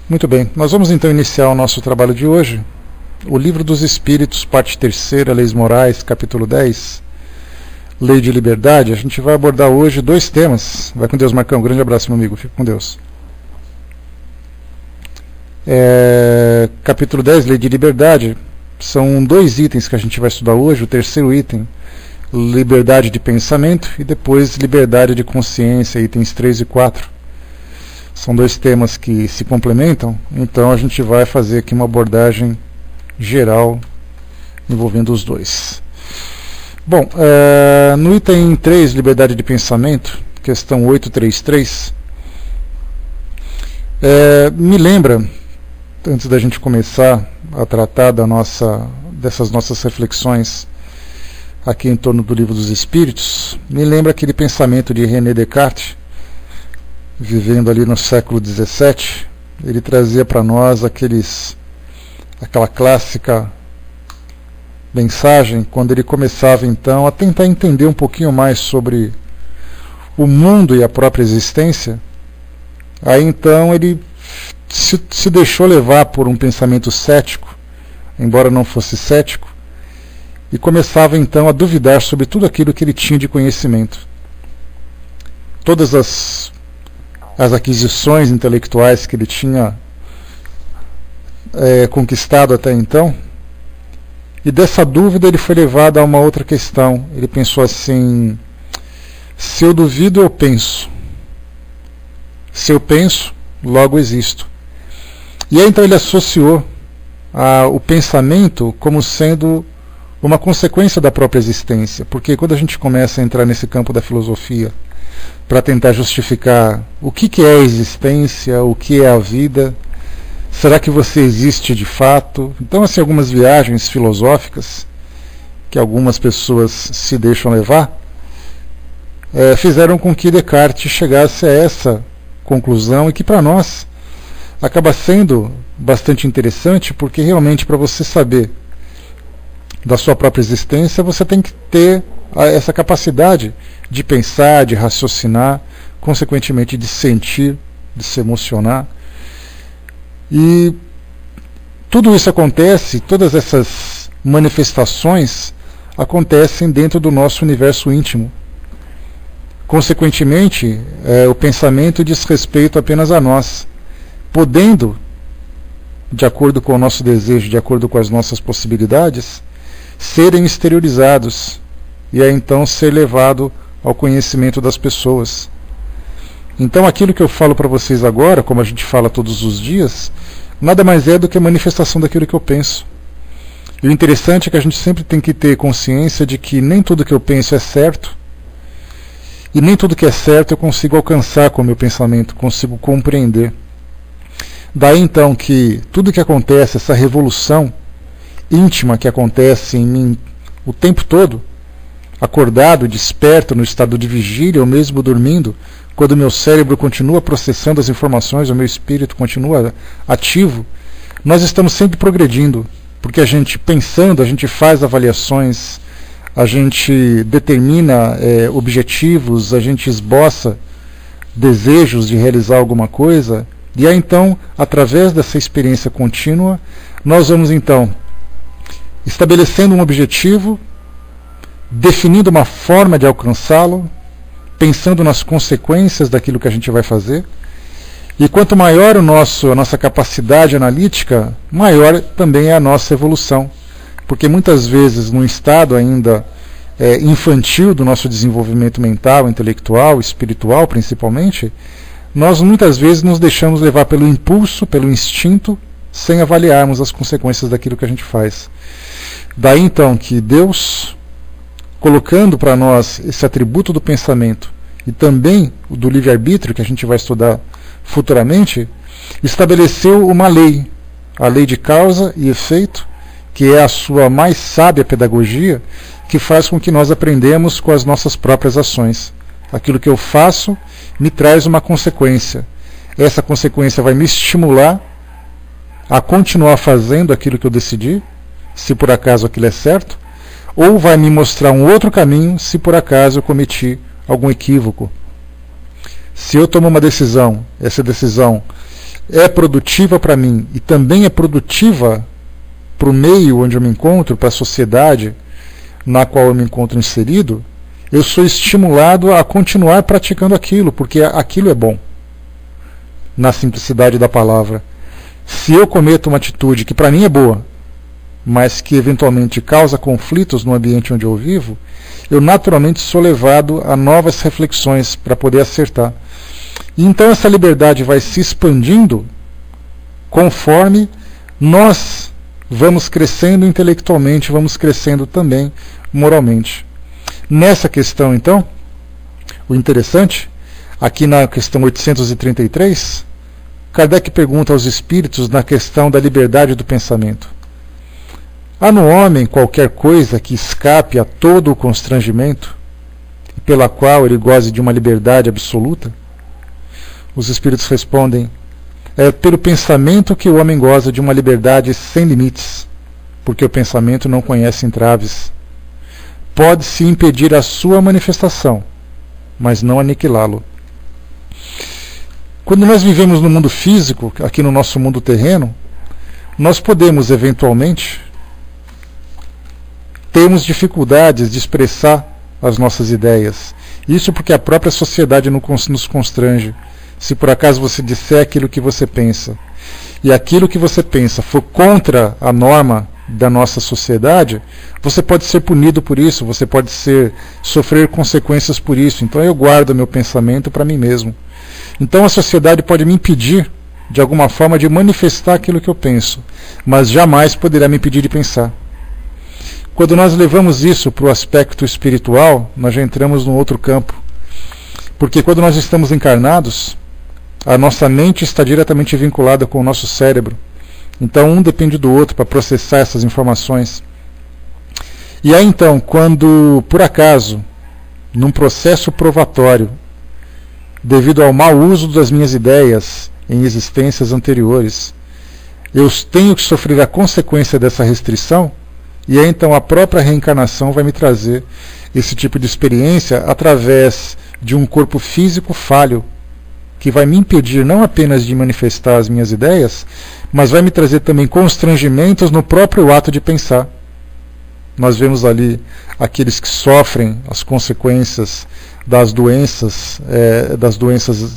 Muito bem, nós vamos então iniciar o nosso trabalho de hoje. O Livro dos Espíritos, parte 3ª, Leis Morais, capítulo 10, Lei de Liberdade. A gente vai abordar hoje dois temas. Vai com Deus, Marcão. Um grande abraço, meu amigo. Fica com Deus. Capítulo 10, Lei de Liberdade. São dois itens que a gente vai estudar hoje. O terceiro item, liberdade de pensamento, e depois liberdade de consciência, itens 3 e 4. São dois temas que se complementam, então a gente vai fazer aqui uma abordagem geral envolvendo os dois. Bom, no item 3, liberdade de pensamento, questão 833, me lembra, antes da gente começar a tratar dessas nossas reflexões aqui em torno do Livro dos Espíritos, me lembra aquele pensamento de René Descartes, vivendo ali no século XVII. Ele trazia para nós aquela clássica mensagem, quando ele começava então a tentar entender um pouquinho mais sobre o mundo e a própria existência. Aí então ele se deixou levar por um pensamento cético, embora não fosse cético, e começava então a duvidar sobre tudo aquilo que ele tinha de conhecimento. Todas as aquisições intelectuais que ele tinha conquistado até então. E dessa dúvida ele foi levado a uma outra questão. Ele pensou assim: se eu duvido, eu penso. Se eu penso, logo existo. E aí então ele associou o pensamento como sendo uma consequência da própria existência. Porque quando a gente começa a entrar nesse campo da filosofia para tentar justificar o que é a existência, o que é a vida, será que você existe de fato? Então, assim, algumas viagens filosóficas que algumas pessoas se deixam levar fizeram com que Descartes chegasse a essa conclusão, e que para nós acaba sendo bastante interessante, porque realmente, para você saber da sua própria existência, você tem que ter essa capacidade de pensar, de raciocinar, consequentemente de sentir, de se emocionar. E tudo isso acontece, todas essas manifestações acontecem dentro do nosso universo íntimo. Consequentemente, o pensamento diz respeito apenas a nós, podendo, de acordo com o nosso desejo, de acordo com as nossas possibilidades, serem exteriorizados e aí então ser levado ao conhecimento das pessoas. Então aquilo que eu falo para vocês agora, como a gente fala todos os dias, nada mais é do que a manifestação daquilo que eu penso. E o interessante é que a gente sempre tem que ter consciência de que nem tudo que eu penso é certo, e nem tudo que é certo eu consigo alcançar com o meu pensamento, consigo compreender. Daí então que tudo que acontece, essa revolução íntima que acontece em mim o tempo todo, acordado, desperto, no estado de vigília, ou mesmo dormindo, quando o meu cérebro continua processando as informações, o meu espírito continua ativo, nós estamos sempre progredindo, porque a gente pensando, a gente faz avaliações, a gente determina objetivos, a gente esboça desejos de realizar alguma coisa, e aí então, através dessa experiência contínua, nós vamos então estabelecendo um objetivo, definindo uma forma de alcançá-lo, pensando nas consequências daquilo que a gente vai fazer. E quanto maior a nossa capacidade analítica, maior também é a nossa evolução. Porque muitas vezes, num estado ainda infantil do nosso desenvolvimento mental, intelectual, espiritual principalmente, nós muitas vezes nos deixamos levar pelo impulso, pelo instinto, sem avaliarmos as consequências daquilo que a gente faz. Daí então que Deus, colocando para nós esse atributo do pensamento e também o do livre-arbítrio, que a gente vai estudar futuramente, estabeleceu uma lei, a lei de causa e efeito, que é a sua mais sábia pedagogia, que faz com que nós aprendemos com as nossas próprias ações. Aquilo que eu faço me traz uma consequência. Essa consequência vai me estimular a continuar fazendo aquilo que eu decidi, se por acaso aquilo é certo, ou vai me mostrar um outro caminho, se por acaso eu cometi algum equívoco. Se eu tomo uma decisão, essa decisão é produtiva para mim e também é produtiva para o meio onde eu me encontro, para a sociedade na qual eu me encontro inserido, eu sou estimulado a continuar praticando aquilo, porque aquilo é bom, na simplicidade da palavra. Se eu cometo uma atitude que para mim é boa, mas que eventualmente causa conflitos no ambiente onde eu vivo, eu naturalmente sou levado a novas reflexões para poder acertar. E então essa liberdade vai se expandindo conforme nós vamos crescendo intelectualmente, vamos crescendo também moralmente. Nessa questão, então, o interessante, aqui na questão 833, Kardec pergunta aos espíritos na questão da liberdade do pensamento: há no homem qualquer coisa que escape a todo o constrangimento, e pela qual ele goze de uma liberdade absoluta? Os espíritos respondem: é pelo pensamento que o homem goza de uma liberdade sem limites, porque o pensamento não conhece entraves. Pode-se impedir a sua manifestação, mas não aniquilá-lo. Quando nós vivemos no mundo físico, aqui no nosso mundo terreno, nós podemos eventualmente termos dificuldades de expressar as nossas ideias. Isso porque a própria sociedade nos constrange. Se por acaso você disser aquilo que você pensa, e aquilo que você pensa for contra a norma da nossa sociedade, você pode ser punido por isso, você pode sofrer consequências por isso. Então eu guardo meu pensamento para mim mesmo. Então a sociedade pode me impedir, de alguma forma, de manifestar aquilo que eu penso, mas jamais poderá me impedir de pensar. Quando nós levamos isso para o aspecto espiritual, nós já entramos num outro campo. Porque quando nós estamos encarnados, a nossa mente está diretamente vinculada com o nosso cérebro. Então um depende do outro para processar essas informações. E aí então, quando por acaso, num processo provatório, devido ao mau uso das minhas ideias em existências anteriores, eu tenho que sofrer a consequência dessa restrição, e aí então a própria reencarnação vai me trazer esse tipo de experiência através de um corpo físico falho, que vai me impedir não apenas de manifestar as minhas ideias, mas vai me trazer também constrangimentos no próprio ato de pensar. Nós vemos ali aqueles que sofrem as consequências das doenças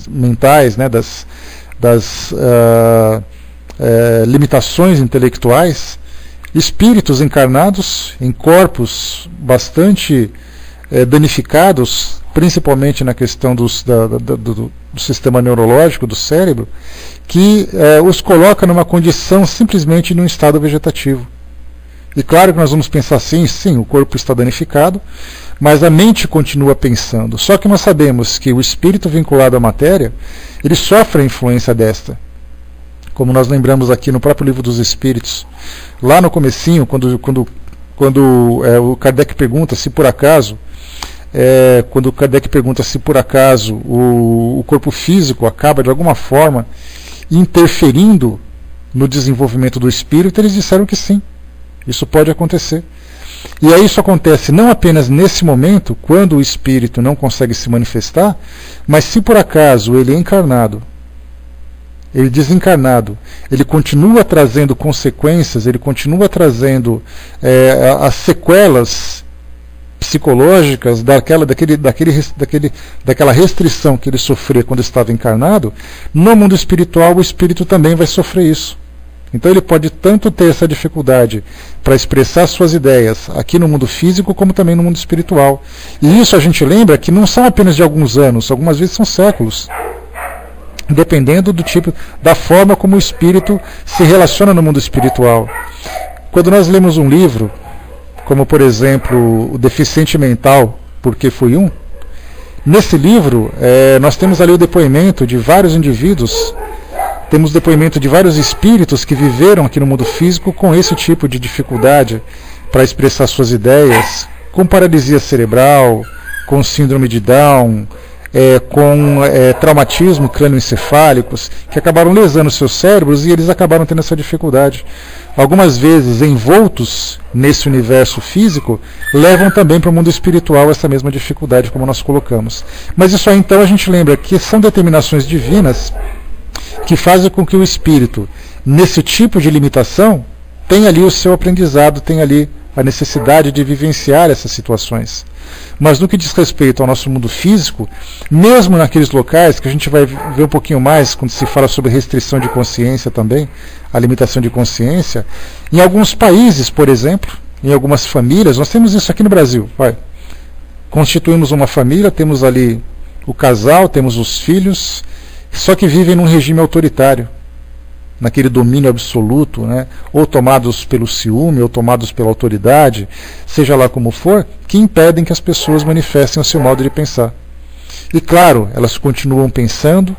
mentais, né, das limitações intelectuais, espíritos encarnados em corpos bastante danificados, principalmente na questão do sistema neurológico, do cérebro, que os coloca numa condição simplesmente num estado vegetativo. E claro que nós vamos pensar assim, sim, o corpo está danificado, mas a mente continua pensando. Só que nós sabemos que o espírito vinculado à matéria, ele sofre a influência desta. Como nós lembramos aqui no próprio Livro dos Espíritos, lá no comecinho, quando o Kardec pergunta se por acaso, o corpo físico acaba de alguma forma interferindo no desenvolvimento do espírito, eles disseram que sim, isso pode acontecer. E aí isso acontece não apenas nesse momento, quando o espírito não consegue se manifestar, mas se por acaso ele é encarnado, ele desencarnado, ele continua trazendo consequências, ele continua trazendo as sequelas psicológicas daquela restrição que ele sofreu quando estava encarnado. No mundo espiritual, o espírito também vai sofrer isso. Então ele pode tanto ter essa dificuldade para expressar suas ideias aqui no mundo físico, como também no mundo espiritual. E isso a gente lembra que não são apenas de alguns anos, algumas vezes são séculos, dependendo do tipo, da forma como o espírito se relaciona no mundo espiritual. Quando nós lemos um livro, como por exemplo O Deficiente Mental, Porque Fui Um, nesse livro nós temos ali o depoimento de vários indivíduos, temos depoimento de vários espíritos que viveram aqui no mundo físico com esse tipo de dificuldade para expressar suas ideias, com paralisia cerebral, com síndrome de Down, com traumatismo crânioencefálicos, que acabaram lesando seus cérebros e eles acabaram tendo essa dificuldade. Algumas vezes, envoltos nesse universo físico, levam também para o mundo espiritual essa mesma dificuldade, como nós colocamos. Mas isso aí então a gente lembra que são determinações divinas que fazem com que o espírito, nesse tipo de limitação, tenha ali o seu aprendizado, tenha ali a necessidade de vivenciar essas situações. Mas no que diz respeito ao nosso mundo físico, mesmo naqueles locais, que a gente vai ver um pouquinho mais quando se fala sobre restrição de consciência também, a limitação de consciência, em alguns países, por exemplo, em algumas famílias, nós temos isso aqui no Brasil, constituímos uma família, temos ali o casal, temos os filhos, só que vivem num regime autoritário, naquele domínio absoluto, né? Ou tomados pelo ciúme, ou tomados pela autoridade, seja lá como for, que impedem que as pessoas manifestem o seu modo de pensar. E claro, elas continuam pensando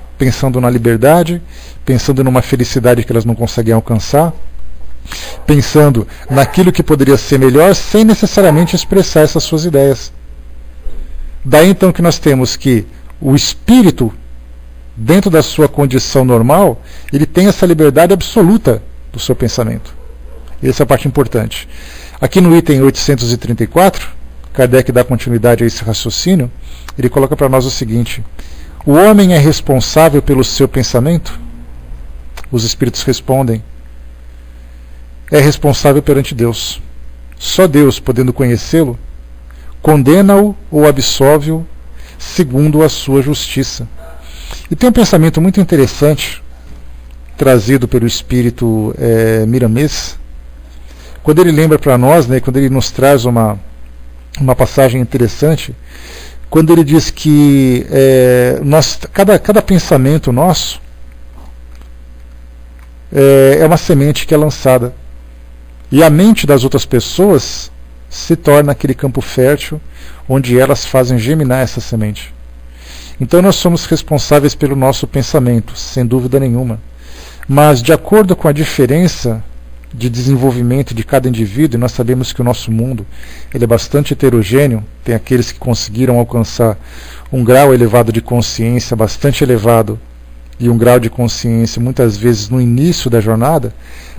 na liberdade, pensando numa felicidade que elas não conseguem alcançar, pensando naquilo que poderia ser melhor, sem necessariamente expressar essas suas ideias. Daí então que nós temos que o espírito, dentro da sua condição normal, ele tem essa liberdade absoluta do seu pensamento. Essa é a parte importante. Aqui no item 834, Kardec dá continuidade a esse raciocínio, ele coloca para nós o seguinte: o homem é responsável pelo seu pensamento? Os espíritos respondem: é responsável perante Deus. Só Deus, podendo conhecê-lo, condena-o ou absolve-o segundo a sua justiça. E tem um pensamento muito interessante trazido pelo espírito Miramês, quando ele lembra para nós, né, quando ele nos traz uma passagem interessante, quando ele diz que cada pensamento nosso é uma semente que é lançada, e a mente das outras pessoas se torna aquele campo fértil onde elas fazem germinar essa semente. Então nós somos responsáveis pelo nosso pensamento, sem dúvida nenhuma. Mas de acordo com a diferença de desenvolvimento de cada indivíduo, e nós sabemos que o nosso mundo ele é bastante heterogêneo, tem aqueles que conseguiram alcançar um grau elevado de consciência, bastante elevado, e um grau de consciência muitas vezes no início da jornada,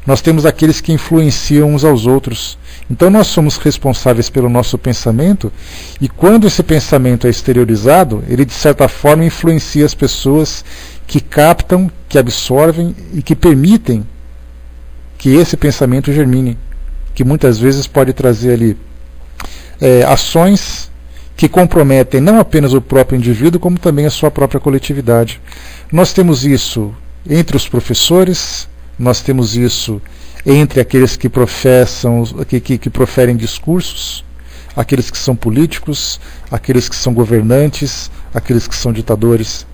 nós temos aqueles que influenciam uns aos outros. Então nós somos responsáveis pelo nosso pensamento, e quando esse pensamento é exteriorizado, ele de certa forma influencia as pessoas que captam, que absorvem e que permitem que esse pensamento germine, que muitas vezes pode trazer ali ações que comprometem não apenas o próprio indivíduo, como também a sua própria coletividade. Nós temos isso entre os professores, nós temos isso entre aqueles que professam, que proferem discursos, aqueles que são políticos, aqueles que são governantes, aqueles que são ditadores.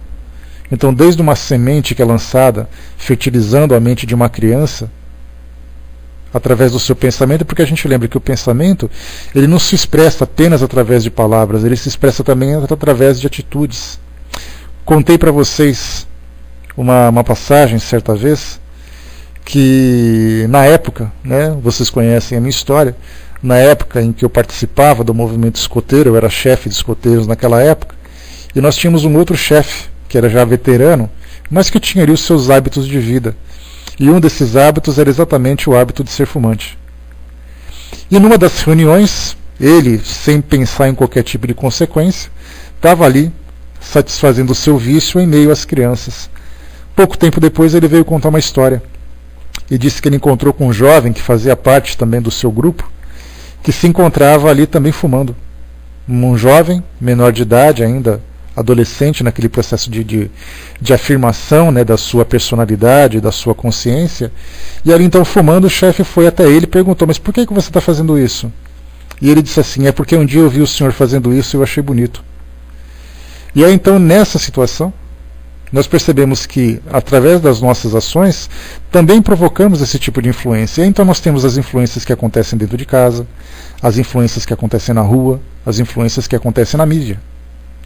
Então, desde uma semente que é lançada, fertilizando a mente de uma criança, através do seu pensamento, porque a gente lembra que o pensamento ele não se expressa apenas através de palavras, ele se expressa também através de atitudes. Contei para vocês uma passagem certa vez, que na época, né, vocês conhecem a minha história, na época em que eu participava do movimento escoteiro, eu era chefe de escoteiros naquela época, e nós tínhamos um outro chefe, que era já veterano, mas que tinha ali os seus hábitos de vida. E um desses hábitos era exatamente o hábito de ser fumante. E numa das reuniões, ele, sem pensar em qualquer tipo de consequência, estava ali satisfazendo o seu vício em meio às crianças. Pouco tempo depois ele veio contar uma história. E disse que ele encontrou com um jovem que fazia parte também do seu grupo, que se encontrava ali também fumando. Um jovem, menor de idade ainda, adolescente naquele processo de afirmação, né, da sua personalidade, da sua consciência, e ali então fumando, o chefe foi até ele e perguntou: mas por que você está fazendo isso? E ele disse assim: é porque um dia eu vi o senhor fazendo isso e eu achei bonito. E aí então nessa situação nós percebemos que através das nossas ações também provocamos esse tipo de influência. E então nós temos as influências que acontecem dentro de casa, as influências que acontecem na rua, as influências que acontecem na mídia.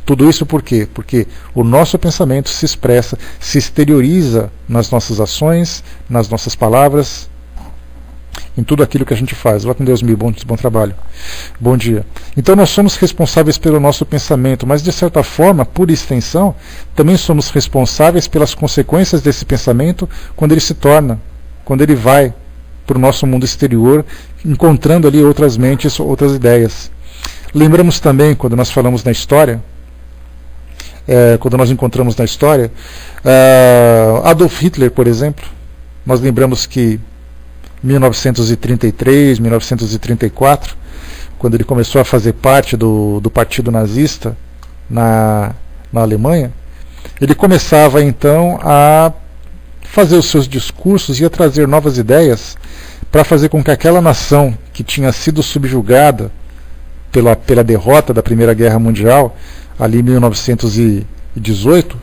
Tudo isso por quê? Porque o nosso pensamento se expressa, se exterioriza nas nossas ações, nas nossas palavras, em tudo aquilo que a gente faz. Vá com Deus, meu bom trabalho. Bom dia. Então nós somos responsáveis pelo nosso pensamento, mas de certa forma, por extensão, também somos responsáveis pelas consequências desse pensamento quando ele se torna, quando ele vai para o nosso mundo exterior, encontrando ali outras mentes, outras ideias. Lembramos também, quando nós falamos na história, quando nós encontramos na história. Adolf Hitler, por exemplo, nós lembramos que 1933, 1934, quando ele começou a fazer parte do partido nazista na Alemanha, ele começava então a fazer os seus discursos e a trazer novas ideias para fazer com que aquela nação que tinha sido subjugada pela derrota da Primeira Guerra Mundial, ali em 1918,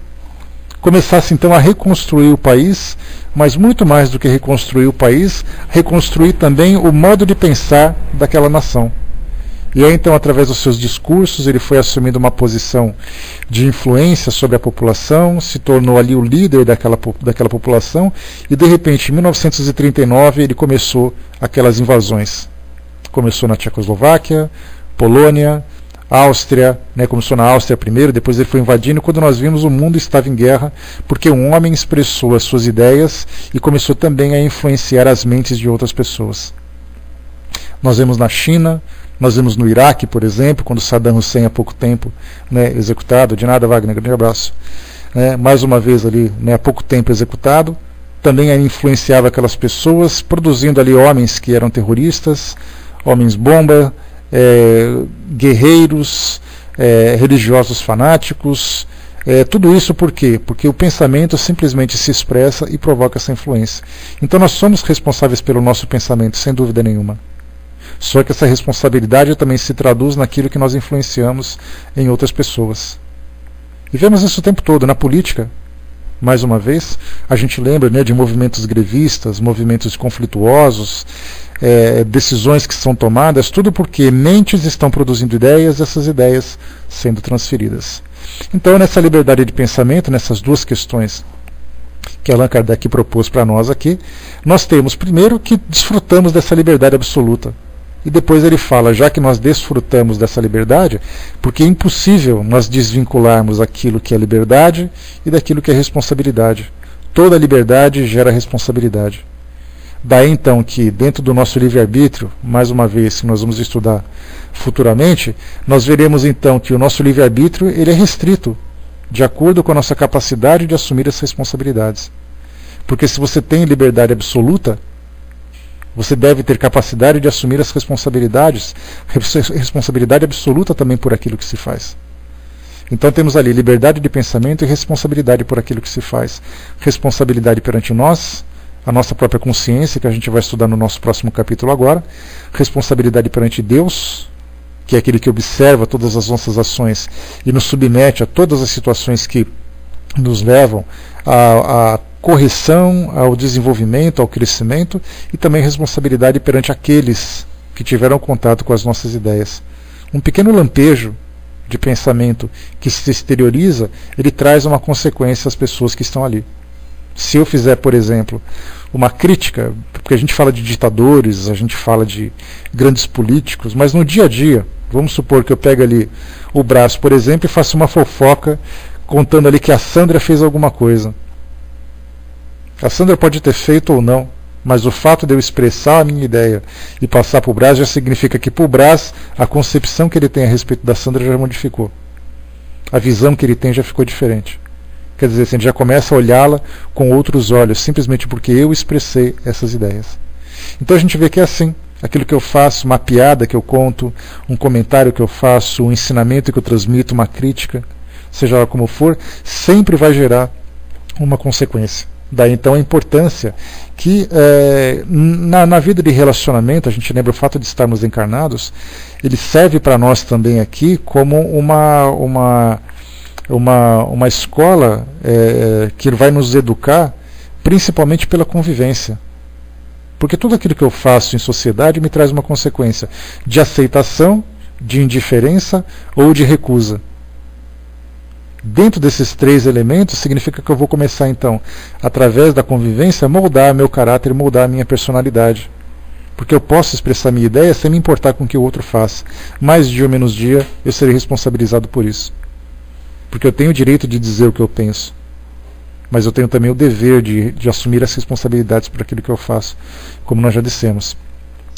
começasse então a reconstruir o país, mas muito mais do que reconstruir o país, reconstruir também o modo de pensar daquela nação. E aí então, através dos seus discursos, ele foi assumindo uma posição de influência sobre a população, se tornou ali o líder daquela população, e de repente, em 1939, ele começou aquelas invasões. Começou na Tchecoslováquia, Polônia, Áustria, começou na Áustria primeiro, depois ele foi invadindo. Quando nós vimos, o mundo estava em guerra, porque um homem expressou as suas ideias e começou também a influenciar as mentes de outras pessoas. Nós vemos na China, nós vemos no Iraque, por exemplo, quando Saddam Hussein há pouco tempo executado. De nada, Wagner, grande abraço. Mais uma vez ali, há pouco tempo executado. Também influenciava aquelas pessoas, produzindo ali homens que eram terroristas, homens bomba, guerreiros, religiosos fanáticos. Tudo isso por quê? Porque o pensamento simplesmente se expressa e provoca essa influência. Então nós somos responsáveis pelo nosso pensamento, sem dúvida nenhuma. Só que essa responsabilidade também se traduz naquilo que nós influenciamos em outras pessoas. E vemos isso o tempo todo na política. Mais uma vez, a gente lembra de movimentos grevistas, movimentos conflituosos, decisões que são tomadas, tudo porque mentes estão produzindo ideias, essas ideias sendo transferidas. Então, nessa liberdade de pensamento, nessas duas questões que Allan Kardec propôs para nós aqui, nós temos primeiro que desfrutamos dessa liberdade absoluta. E depois ele fala, já que nós desfrutamos dessa liberdade, porque é impossível nós desvincularmos aquilo que é liberdade e daquilo que é responsabilidade. Toda liberdade gera responsabilidade. Daí então que dentro do nosso livre-arbítrio, mais uma vez que nós vamos estudar futuramente, nós veremos então que o nosso livre-arbítrio ele é restrito, de acordo com a nossa capacidade de assumir as responsabilidades. Porque se você tem liberdade absoluta, você deve ter capacidade de assumir as responsabilidades, responsabilidade absoluta também por aquilo que se faz. Então temos ali liberdade de pensamento e responsabilidade por aquilo que se faz. Responsabilidade perante nós, a nossa própria consciência, que a gente vai estudar no nosso próximo capítulo agora. Responsabilidade perante Deus, que é aquele que observa todas as nossas ações e nos submete a todas as situações que nos levam a correção, ao desenvolvimento, ao crescimento, e também responsabilidade perante aqueles que tiveram contato com as nossas ideias. Um pequeno lampejo de pensamento que se exterioriza, ele traz uma consequência às pessoas que estão ali. Se eu fizer, por exemplo, uma crítica, porque a gente fala de ditadores, a gente fala de grandes políticos, mas no dia a dia, vamos supor que eu pego ali o Brás, por exemplo, e faço uma fofoca contando ali que a Sandra fez alguma coisa. A Sandra pode ter feito ou não, mas o fato de eu expressar a minha ideia e passar para o Brás já significa que para o Brás a concepção que ele tem a respeito da Sandra já modificou. A visão que ele tem já ficou diferente. Quer dizer, assim, ele já começa a olhá-la com outros olhos, simplesmente porque eu expressei essas ideias. Então a gente vê que é assim. Aquilo que eu faço, uma piada que eu conto, um comentário que eu faço, um ensinamento que eu transmito, uma crítica, seja lá como for, sempre vai gerar uma consequência. Daí então a importância que na vida de relacionamento, a gente lembra o fato de estarmos encarnados, ele serve para nós também aqui como uma escola que vai nos educar principalmente pela convivência. Porque tudo aquilo que eu faço em sociedade me traz uma consequência de aceitação, de indiferença ou de recusa. Dentro desses três elementos, significa que eu vou começar, então, através da convivência, a moldar meu caráter, moldar a minha personalidade. Porque eu posso expressar minha ideia sem me importar com o que o outro faça. Mais dia ou menos dia, eu serei responsabilizado por isso. Porque eu tenho o direito de dizer o que eu penso. Mas eu tenho também o dever de assumir as responsabilidades por aquilo que eu faço, como nós já dissemos.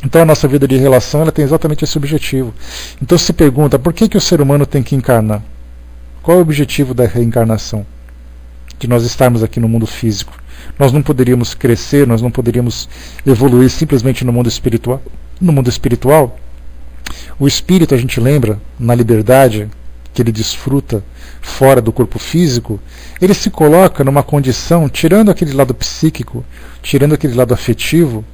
Então a nossa vida de relação ela tem exatamente esse objetivo. Então se pergunta, por que o ser humano tem que encarnar? Qual é o objetivo da reencarnação? De nós estarmos aqui no mundo físico. Nós não poderíamos crescer, nós não poderíamos evoluir simplesmente no mundo espiritual. No mundo espiritual, o espírito, a gente lembra, na liberdade que ele desfruta fora do corpo físico, ele se coloca numa condição, tirando aquele lado psíquico, tirando aquele lado afetivo,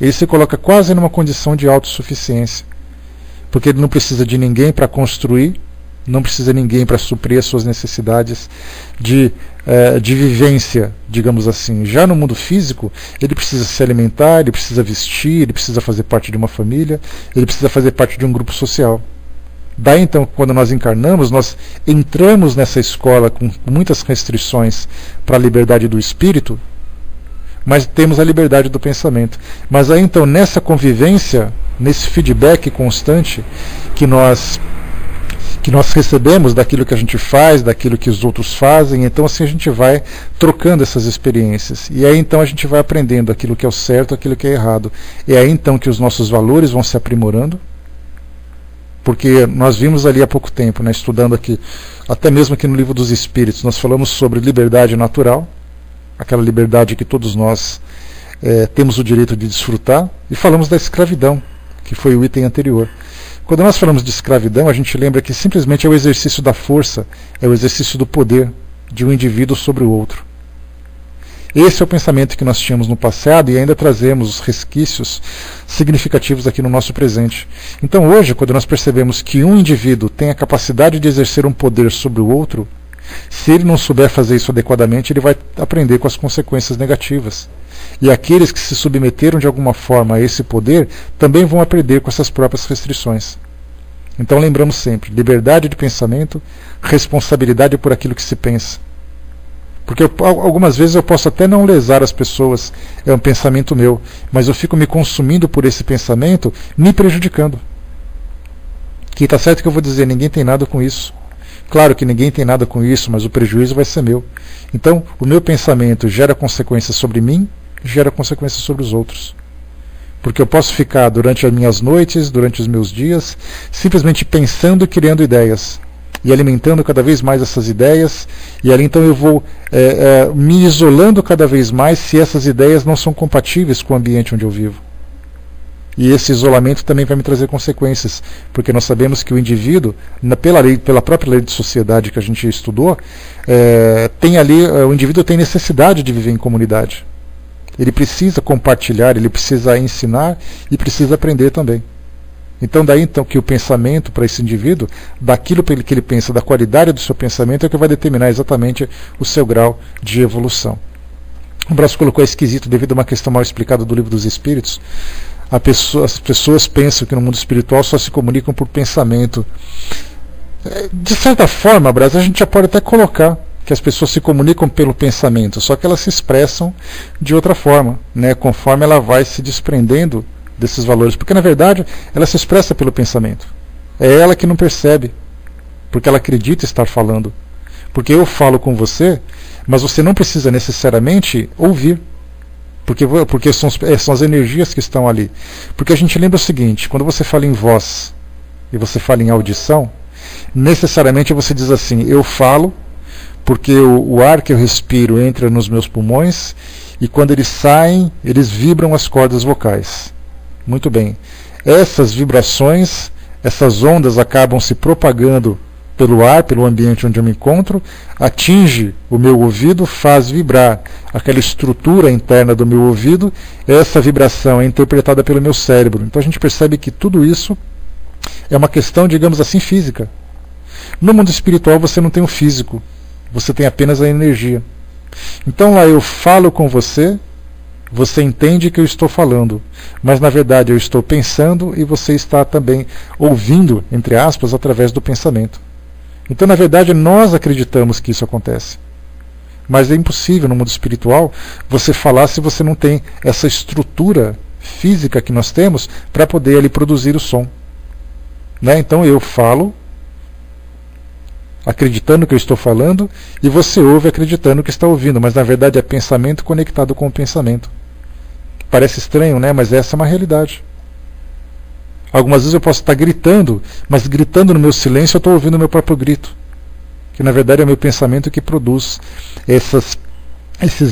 ele se coloca quase numa condição de autossuficiência. Porque ele não precisa de ninguém para construir, não precisa de ninguém para suprir as suas necessidades de vivência, digamos assim. Já no mundo físico, ele precisa se alimentar, ele precisa vestir, ele precisa fazer parte de uma família, ele precisa fazer parte de um grupo social. Daí então, quando nós encarnamos, nós entramos nessa escola com muitas restrições para a liberdade do espírito, mas temos a liberdade do pensamento. Mas aí então, nessa convivência, nesse feedback constante que nós recebemos daquilo que a gente faz, daquilo que os outros fazem, então assim a gente vai trocando essas experiências. E aí então a gente vai aprendendo aquilo que é o certo, aquilo que é errado. E aí então que os nossos valores vão se aprimorando, porque nós vimos ali há pouco tempo, né, estudando aqui, até mesmo aqui no Livro dos Espíritos, nós falamos sobre liberdade natural, aquela liberdade que todos nós temos o direito de desfrutar, e falamos da escravidão, que foi o item anterior. Quando nós falamos de escravidão, a gente lembra que simplesmente é o exercício da força, é o exercício do poder de um indivíduo sobre o outro. Esse é o pensamento que nós tínhamos no passado e ainda trazemos os resquícios significativos aqui no nosso presente. Então hoje, quando nós percebemos que um indivíduo tem a capacidade de exercer um poder sobre o outro, se ele não souber fazer isso adequadamente, ele vai aprender com as consequências negativas. E aqueles que se submeteram de alguma forma a esse poder também vão aprender com essas próprias restrições. Então lembramos sempre, liberdade de pensamento, responsabilidade por aquilo que se pensa. Porque algumas vezes eu posso até não lesar as pessoas, é um pensamento meu, mas eu fico me consumindo por esse pensamento, me prejudicando. Que está certo que eu vou dizer, ninguém tem nada com isso. Claro que ninguém tem nada com isso, mas o prejuízo vai ser meu. Então, o meu pensamento gera consequências sobre mim, gera consequências sobre os outros. Porque eu posso ficar durante as minhas noites, durante os meus dias, simplesmente pensando e criando ideias. E alimentando cada vez mais essas ideias, e ali então eu vou me isolando cada vez mais se essas ideias não são compatíveis com o ambiente onde eu vivo. E esse isolamento também vai me trazer consequências, porque nós sabemos que o indivíduo, pela própria lei de sociedade que a gente estudou, o indivíduo tem necessidade de viver em comunidade. Ele precisa compartilhar, ele precisa ensinar e precisa aprender também. Então daí então que o pensamento para esse indivíduo, daquilo que ele pensa, da qualidade do seu pensamento, é que vai determinar exatamente o seu grau de evolução. O Braço colocou esquisito devido a uma questão mal explicada do Livro dos Espíritos. As pessoas pensam que no mundo espiritual só se comunicam por pensamento. De certa forma, Braço, a gente já pode até colocar que as pessoas se comunicam pelo pensamento, só que elas se expressam de outra forma, né, conforme ela vai se desprendendo desses valores, porque na verdade ela se expressa pelo pensamento. É ela que não percebe, porque ela acredita estar falando. Porque eu falo com você, mas você não precisa necessariamente ouvir, porque são as energias que estão ali. Porque a gente lembra o seguinte, quando você fala em voz e você fala em audição, necessariamente você diz assim, eu falo porque o ar que eu respiro entra nos meus pulmões e quando eles saem, eles vibram as cordas vocais. Muito bem. Essas vibrações, essas ondas acabam se propagando pelo ar, pelo ambiente onde eu me encontro, atinge o meu ouvido, faz vibrar aquela estrutura interna do meu ouvido, essa vibração é interpretada pelo meu cérebro. Então a gente percebe que tudo isso é uma questão, digamos assim, física. No mundo espiritual você não tem o físico, você tem apenas a energia. Então lá eu falo com você, você entende que eu estou falando, mas na verdade eu estou pensando e você está também ouvindo, entre aspas, através do pensamento. Então na verdade nós acreditamos que isso acontece. Mas é impossível no mundo espiritual você falar se você não tem essa estrutura física que nós temos para poder ali produzir o som. Né? Então eu falo acreditando que eu estou falando, e você ouve acreditando que está ouvindo, mas na verdade é pensamento conectado com o pensamento. Parece estranho, né? Mas essa é uma realidade. Algumas vezes eu posso estar gritando, mas gritando no meu silêncio eu estou ouvindo o meu próprio grito. que na verdade é o meu pensamento que produz esses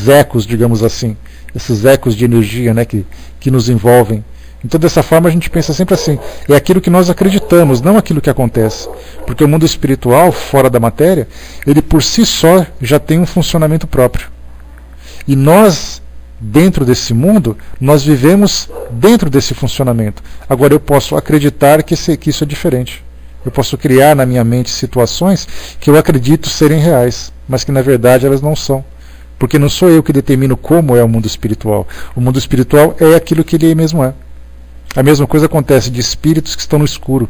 ecos, digamos assim, esses ecos de energia, né, que nos envolvem. Então, dessa forma, a gente pensa sempre assim, é aquilo que nós acreditamos, não aquilo que acontece. Porque o mundo espiritual, fora da matéria, ele por si só já tem um funcionamento próprio. E nós, dentro desse mundo, nós vivemos dentro desse funcionamento. Agora, eu posso acreditar que isso é diferente. Eu posso criar na minha mente situações que eu acredito serem reais, mas que na verdade elas não são. Porque não sou eu que determino como é o mundo espiritual. O mundo espiritual é aquilo que ele mesmo é. A mesma coisa acontece de espíritos que estão no escuro.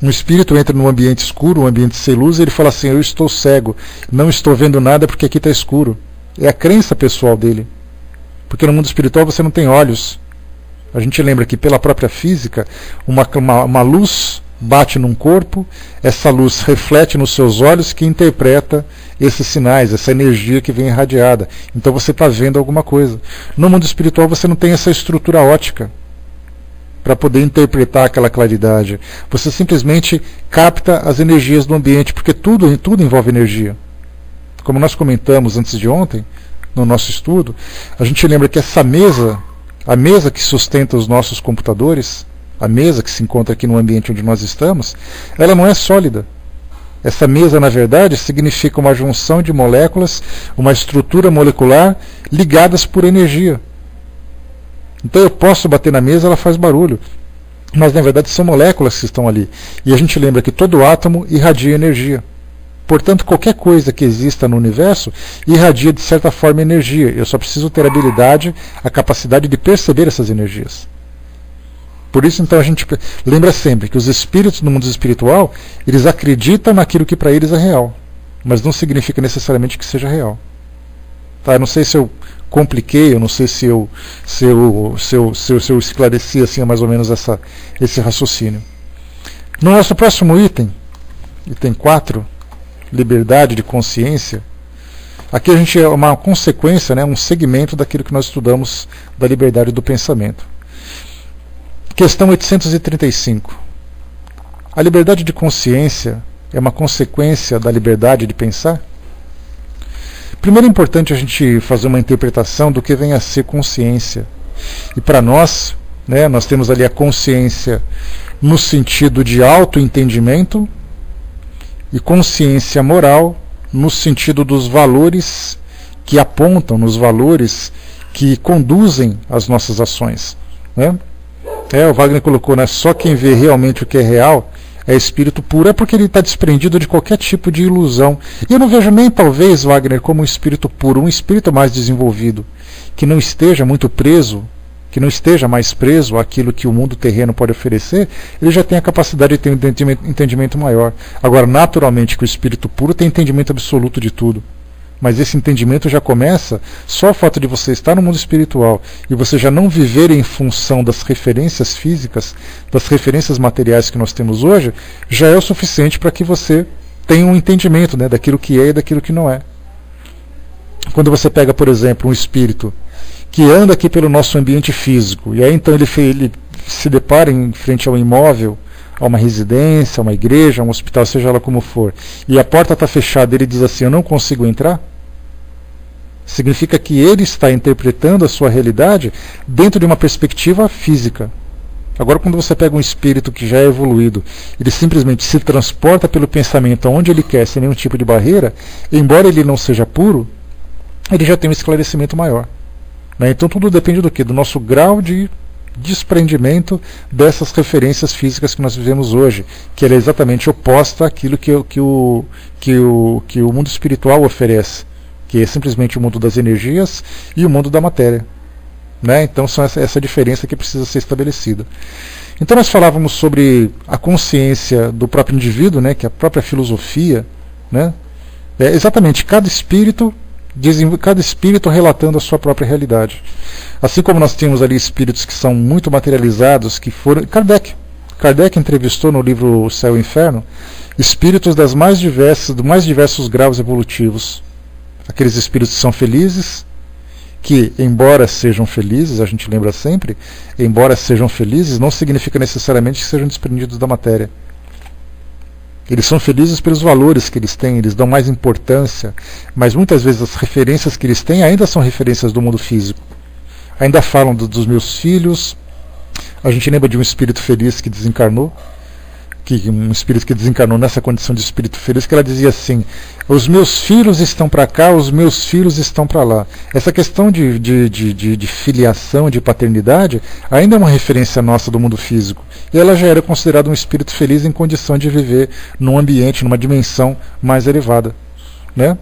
Um espírito entra num ambiente escuro, um ambiente sem luz, e ele fala assim, eu estou cego, não estou vendo nada porque aqui está escuro. É a crença pessoal dele. Porque no mundo espiritual você não tem olhos. A gente lembra que pela própria física, uma luz bate num corpo, essa luz reflete nos seus olhos que interpreta esses sinais, essa energia que vem irradiada. Então você está vendo alguma coisa. No mundo espiritual você não tem essa estrutura óptica para poder interpretar aquela claridade. Você simplesmente capta as energias do ambiente, porque tudo envolve energia. Como nós comentamos antes de ontem, no nosso estudo, a gente lembra que essa mesa, a mesa que sustenta os nossos computadores, a mesa que se encontra aqui no ambiente onde nós estamos, ela não é sólida. Essa mesa, na verdade, significa uma junção de moléculas, uma estrutura molecular ligadas por energia. Então eu posso bater na mesa, ela faz barulho. Mas na verdade são moléculas que estão ali. E a gente lembra que todo átomo irradia energia. Portanto, qualquer coisa que exista no universo irradia de certa forma energia. Eu só preciso ter a habilidade, a capacidade de perceber essas energias. Por isso, então, a gente lembra sempre que os espíritos no mundo espiritual, eles acreditam naquilo que para eles é real. Mas não significa necessariamente que seja real. Tá? Eu não sei se eu compliquei, eu não sei se eu esclareci assim, mais ou menos esse raciocínio. No nosso próximo item 4, liberdade de consciência, aqui a gente é uma consequência, né, um segmento daquilo que nós estudamos da liberdade do pensamento. Questão 835. A liberdade de consciência é uma consequência da liberdade de pensar? Primeiro é importante a gente fazer uma interpretação do que vem a ser consciência. E para nós, né, nós temos ali a consciência no sentido de autoentendimento e consciência moral no sentido dos valores que apontam, nos valores que conduzem as nossas ações, né? O Wagner colocou, né, só quem vê realmente o que é real é espírito puro, é porque ele está desprendido de qualquer tipo de ilusão. E eu não vejo nem, talvez, Wagner, como um espírito puro, um espírito mais desenvolvido, que não esteja muito preso, que não esteja mais preso àquilo que o mundo terreno pode oferecer, ele já tem a capacidade de ter um entendimento maior. Agora, naturalmente, que o espírito puro tem entendimento absoluto de tudo. Mas esse entendimento já começa, só o fato de você estar no mundo espiritual e você já não viver em função das referências físicas, das referências materiais que nós temos hoje, já é o suficiente para que você tenha um entendimento, né, daquilo que é e daquilo que não é. Quando você pega, por exemplo, um espírito que anda aqui pelo nosso ambiente físico, e aí então ele se depara em frente ao imóvel, a uma residência, a uma igreja, a um hospital, seja lá como for, e a porta está fechada e ele diz assim, eu não consigo entrar, significa que ele está interpretando a sua realidade dentro de uma perspectiva física. Agora, quando você pega um espírito que já é evoluído, ele simplesmente se transporta pelo pensamento aonde ele quer, sem nenhum tipo de barreira, embora ele não seja puro, ele já tem um esclarecimento maior. Né? Então tudo depende do quê? Do nosso grau de desprendimento dessas referências físicas que nós vivemos hoje, que ela é exatamente oposta àquilo que o mundo espiritual oferece, que é simplesmente o mundo das energias e o mundo da matéria. Né? Então são essa diferença que precisa ser estabelecida. Então nós falávamos sobre a consciência do próprio indivíduo, né? Que é a própria filosofia, né? Exatamente, cada espírito relatando a sua própria realidade. Assim como nós temos ali espíritos que são muito materializados, que foram... Kardec entrevistou no livro O Céu e o Inferno espíritos dos mais diversos graus evolutivos. Aqueles espíritos que são felizes, que embora sejam felizes, a gente lembra sempre, embora sejam felizes, não significa necessariamente que sejam desprendidos da matéria. Eles são felizes pelos valores que eles têm, eles dão mais importância, mas muitas vezes as referências que eles têm ainda são referências do mundo físico. Ainda falam dos meus filhos. A gente lembra de um espírito feliz que desencarnou, um espírito que desencarnou nessa condição de espírito feliz, que ela dizia assim: os meus filhos estão para cá, os meus filhos estão para lá. Essa questão de filiação, de paternidade, ainda é uma referência nossa do mundo físico. E ela já era considerada um espírito feliz em condição de viver num ambiente, numa dimensão mais elevada, né?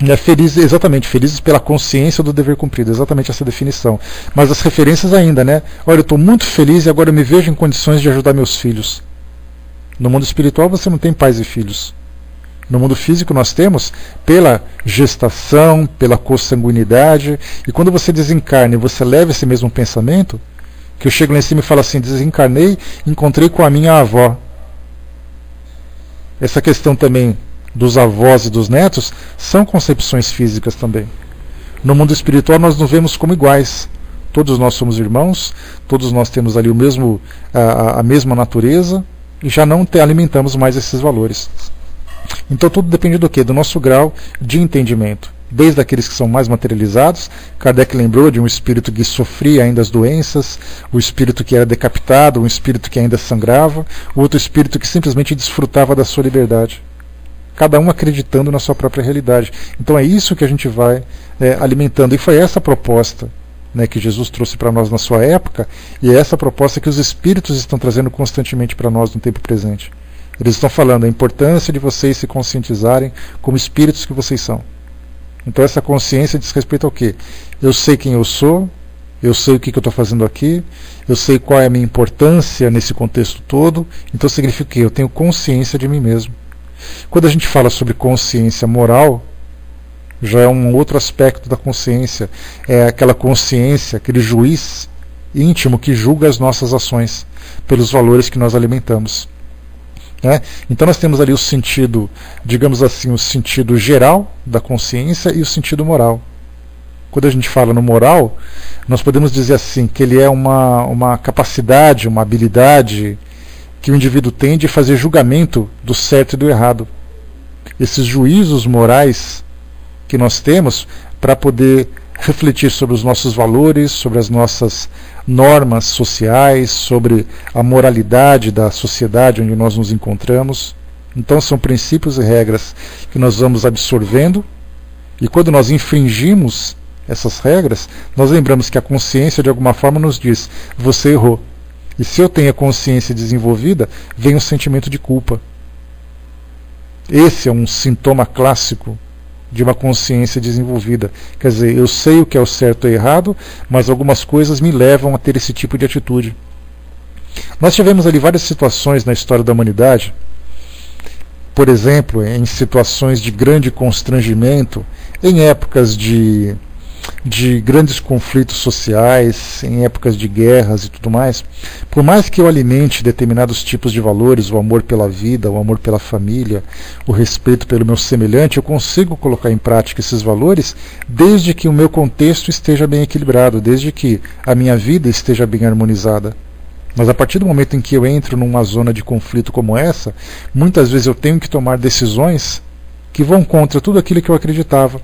É feliz, exatamente, felizes pela consciência do dever cumprido, exatamente essa definição. Mas as referências ainda, né? Olha, eu estou muito feliz e agora eu me vejo em condições de ajudar meus filhos. No mundo espiritual você não tem pais e filhos. No mundo físico nós temos pela gestação, pela consanguinidade, e quando você desencarna e você leva esse mesmo pensamento, que eu chego lá em cima e falo assim: desencarnei, encontrei com a minha avó. Essa questão também dos avós e dos netos são concepções físicas também. No mundo espiritual nós nos vemos como iguais. Todos nós somos irmãos, todos nós temos ali a mesma natureza, e já não alimentamos mais esses valores. Então tudo depende do quê? Do nosso grau de entendimento. Desde aqueles que são mais materializados, Kardec lembrou de um espírito que sofria ainda as doenças, o espírito que era decapitado, um espírito que ainda sangrava, o outro espírito que simplesmente desfrutava da sua liberdade. Cada um acreditando na sua própria realidade. Então é isso que a gente vai alimentando. E foi essa a proposta, né, que Jesus trouxe para nós na sua época, e é essa proposta que os espíritos estão trazendo constantemente para nós no tempo presente. Eles estão falando a importância de vocês se conscientizarem como espíritos que vocês são. Então essa consciência diz respeito ao quê? Eu sei quem eu sou, eu sei o que eu estou fazendo aqui, eu sei qual é a minha importância nesse contexto todo, então significa que eu tenho consciência de mim mesmo. Quando a gente fala sobre consciência moral, já é um outro aspecto da consciência. É aquela consciência, aquele juiz íntimo que julga as nossas ações pelos valores que nós alimentamos, né? Então nós temos ali o sentido, digamos assim, o sentido geral da consciência e o sentido moral. Quando a gente fala no moral, nós podemos dizer assim, que ele é uma capacidade, uma habilidade que o indivíduo tem de fazer julgamento do certo e do errado. Esses juízos morais que nós temos para poder refletir sobre os nossos valores, sobre as nossas normas sociais, sobre a moralidade da sociedade onde nós nos encontramos. Então são princípios e regras que nós vamos absorvendo, e quando nós infringimos essas regras, nós lembramos que a consciência de alguma forma nos diz: você errou. E se eu tenho a consciência desenvolvida, vem o sentimento de culpa. Esse é um sintoma clássico de uma consciência desenvolvida. Quer dizer, eu sei o que é o certo e errado, mas algumas coisas me levam a ter esse tipo de atitude. Nós tivemos ali várias situações na história da humanidade, por exemplo, em situações de grande constrangimento, em épocas de grandes conflitos sociais, em épocas de guerras e tudo mais. Por mais que eu alimente determinados tipos de valores, o amor pela vida, o amor pela família, o respeito pelo meu semelhante, eu consigo colocar em prática esses valores desde que o meu contexto esteja bem equilibrado, desde que a minha vida esteja bem harmonizada. Mas a partir do momento em que eu entro numa zona de conflito como essa, muitas vezes eu tenho que tomar decisões que vão contra tudo aquilo que eu acreditava.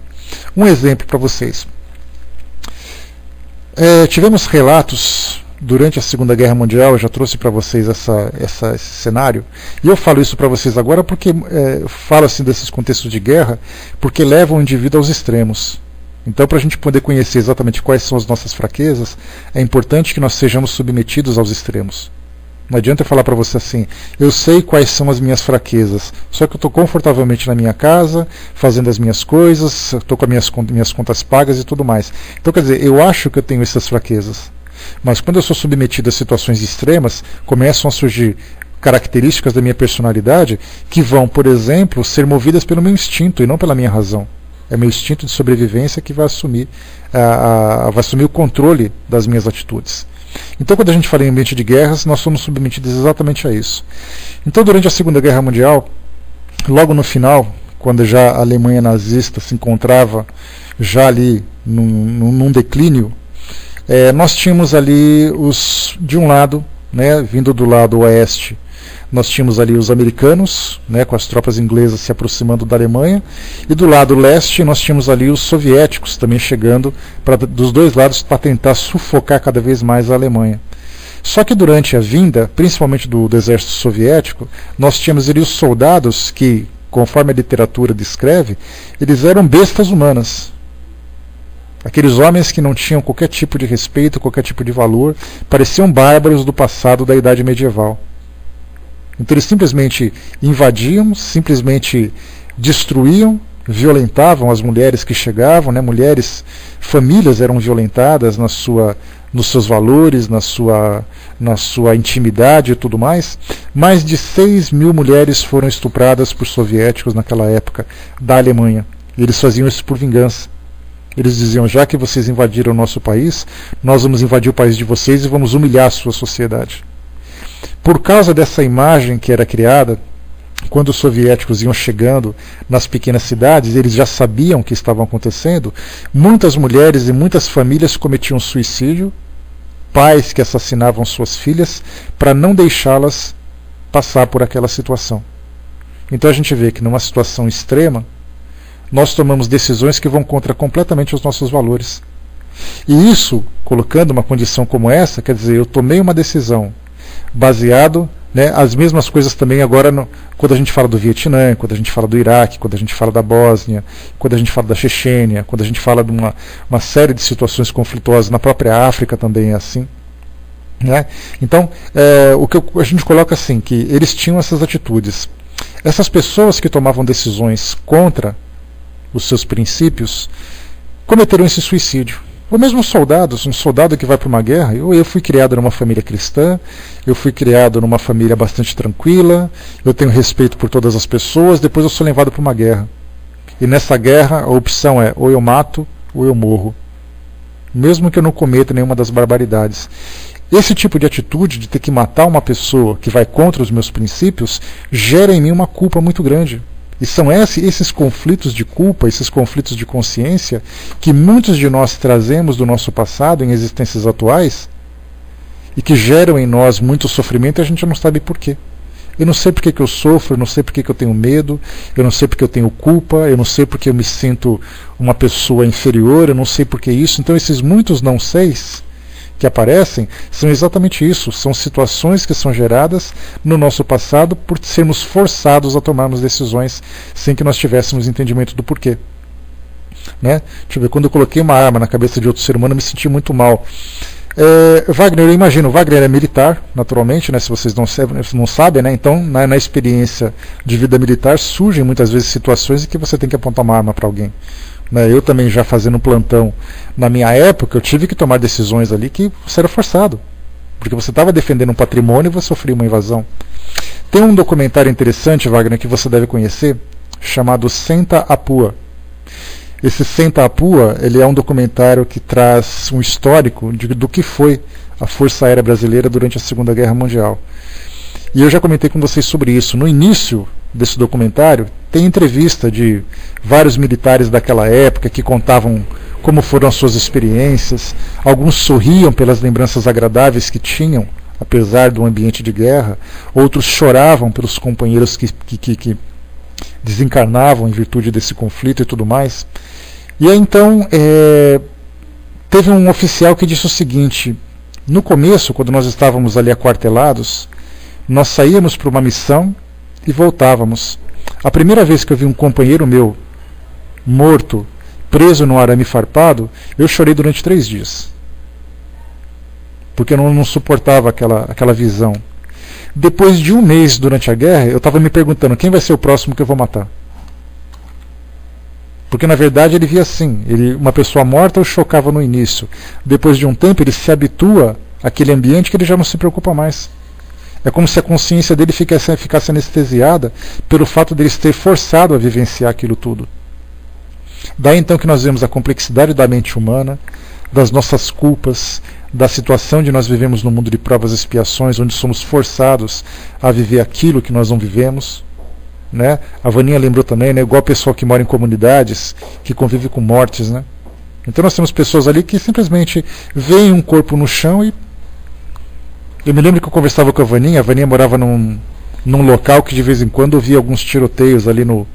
Um exemplo para vocês. Tivemos relatos durante a Segunda Guerra Mundial, eu já trouxe para vocês esse cenário, e eu falo isso para vocês agora porque falo assim desses contextos de guerra, porque levam o indivíduo aos extremos. Então, para a gente poder conhecer exatamente quais são as nossas fraquezas, é importante que nós sejamos submetidos aos extremos. Não adianta eu falar para você assim: eu sei quais são as minhas fraquezas, só que eu estou confortavelmente na minha casa, fazendo as minhas coisas, estou com as minhas contas pagas e tudo mais. Então, quer dizer, eu acho que eu tenho essas fraquezas, mas quando eu sou submetido a situações extremas, começam a surgir características da minha personalidade que vão, por exemplo, ser movidas pelo meu instinto e não pela minha razão. É meu instinto de sobrevivência que vai assumir o controle das minhas atitudes. Então, quando a gente fala em ambiente de guerras, nós somos submetidos exatamente a isso. Então, durante a Segunda Guerra Mundial, logo no final, quando já a Alemanha nazista se encontrava já ali num declínio, nós tínhamos ali de um lado, né, vindo do lado oeste nós tínhamos ali os americanos, né, com as tropas inglesas se aproximando da Alemanha, e do lado leste nós tínhamos ali os soviéticos também chegando dos dois lados para tentar sufocar cada vez mais a Alemanha. Só que durante a vinda, principalmente do exército soviético, nós tínhamos ali os soldados que, conforme a literatura descreve, eles eram bestas humanas. Aqueles homens que não tinham qualquer tipo de respeito, qualquer tipo de valor, pareciam bárbaros do passado da Idade Medieval. Então eles simplesmente invadiam, simplesmente destruíam, violentavam as mulheres que chegavam, né? Famílias eram violentadas nos seus valores, na sua intimidade e tudo mais. Mais de 6 mil mulheres foram estupradas por soviéticos naquela época, da Alemanha. E eles faziam isso por vingança. Eles diziam, já que vocês invadiram o nosso país, nós vamos invadir o país de vocês e vamos humilhar a sua sociedade. Por causa dessa imagem que era criada, quando os soviéticos iam chegando nas pequenas cidades, eles já sabiam o que estava acontecendo, muitas mulheres e muitas famílias cometiam suicídio, pais que assassinavam suas filhas, para não deixá-las passar por aquela situação. Então a gente vê que numa situação extrema, nós tomamos decisões que vão contra completamente os nossos valores. E isso, colocando uma condição como essa, quer dizer, eu tomei uma decisão baseado, né, as mesmas coisas também agora quando a gente fala do Vietnã, quando a gente fala do Iraque, quando a gente fala da Bósnia, quando a gente fala da Chechênia, quando a gente fala de uma série de situações conflituosas, na própria África também é assim. Né? Então, o que a gente coloca assim, que eles tinham essas atitudes. Essas pessoas que tomavam decisões contra os seus princípios cometeram esse suicídio. Ou mesmo soldados, um soldado que vai para uma guerra, eu fui criado numa família cristã, eu fui criado numa família bastante tranquila, eu tenho respeito por todas as pessoas, depois eu sou levado para uma guerra. E nessa guerra a opção é ou eu mato ou eu morro. Mesmo que eu não cometa nenhuma das barbaridades. Esse tipo de atitude de ter que matar uma pessoa que vai contra os meus princípios gera em mim uma culpa muito grande. E são esses conflitos de culpa, esses conflitos de consciência que muitos de nós trazemos do nosso passado em existências atuais e que geram em nós muito sofrimento e a gente não sabe por quê. Eu não sei por que eu sofro, eu não sei por que eu tenho medo, eu não sei por que eu tenho culpa, eu não sei por que eu me sinto uma pessoa inferior, eu não sei por que isso. Então esses muitos não seis que aparecem são exatamente isso, são situações que são geradas no nosso passado por sermos forçados a tomarmos decisões sem que nós tivéssemos entendimento do porquê. Né? Deixa eu ver, quando eu coloquei uma arma na cabeça de outro ser humano eu me senti muito mal. Wagner, eu imagino, Wagner é militar, naturalmente, né, se vocês não sabem, né, então na experiência de vida militar surgem muitas vezes situações em que você tem que apontar uma arma para alguém. Eu também já fazendo plantão na minha época, eu tive que tomar decisões ali que você era forçado, porque você estava defendendo um patrimônio e você sofria uma invasão. Tem um documentário interessante, Wagner, que você deve conhecer, chamado Senta a Pua. Esse Senta a Pua, ele é um documentário que traz um histórico do que foi a Força Aérea Brasileira durante a Segunda Guerra Mundial. E eu já comentei com vocês sobre isso. No início desse documentário, tem entrevista de vários militares daquela época que contavam como foram as suas experiências. Alguns sorriam pelas lembranças agradáveis que tinham, apesar do ambiente de guerra. Outros choravam pelos companheiros que desencarnavam em virtude desse conflito e tudo mais. E aí então, teve um oficial que disse o seguinte: no começo, quando nós estávamos ali aquartelados, nós saíamos para uma missão e voltávamos. A primeira vez que eu vi um companheiro meu morto, preso num arame farpado, eu chorei durante 3 dias. Porque eu não suportava aquela visão. Depois de 1 mês durante a guerra, eu estava me perguntando quem vai ser o próximo que eu vou matar. Porque na verdade ele via assim, uma pessoa morta o chocava no início. Depois de um tempo ele se habitua àquele ambiente que ele já não se preocupa mais. É como se a consciência dele ficasse anestesiada pelo fato de ele ter forçado a vivenciar aquilo tudo. Daí então que nós vemos a complexidade da mente humana, das nossas culpas, da situação de nós vivemos no mundo de provas e expiações, onde somos forçados a viver aquilo que nós não vivemos. Né? A Vaninha lembrou também, né? Igual o pessoal que mora em comunidades, que convive com mortes. Né? Então nós temos pessoas ali que simplesmente veem um corpo no chão e... Eu me lembro que eu conversava com a Vaninha morava num local que de vez em quando eu via alguns tiroteios ali no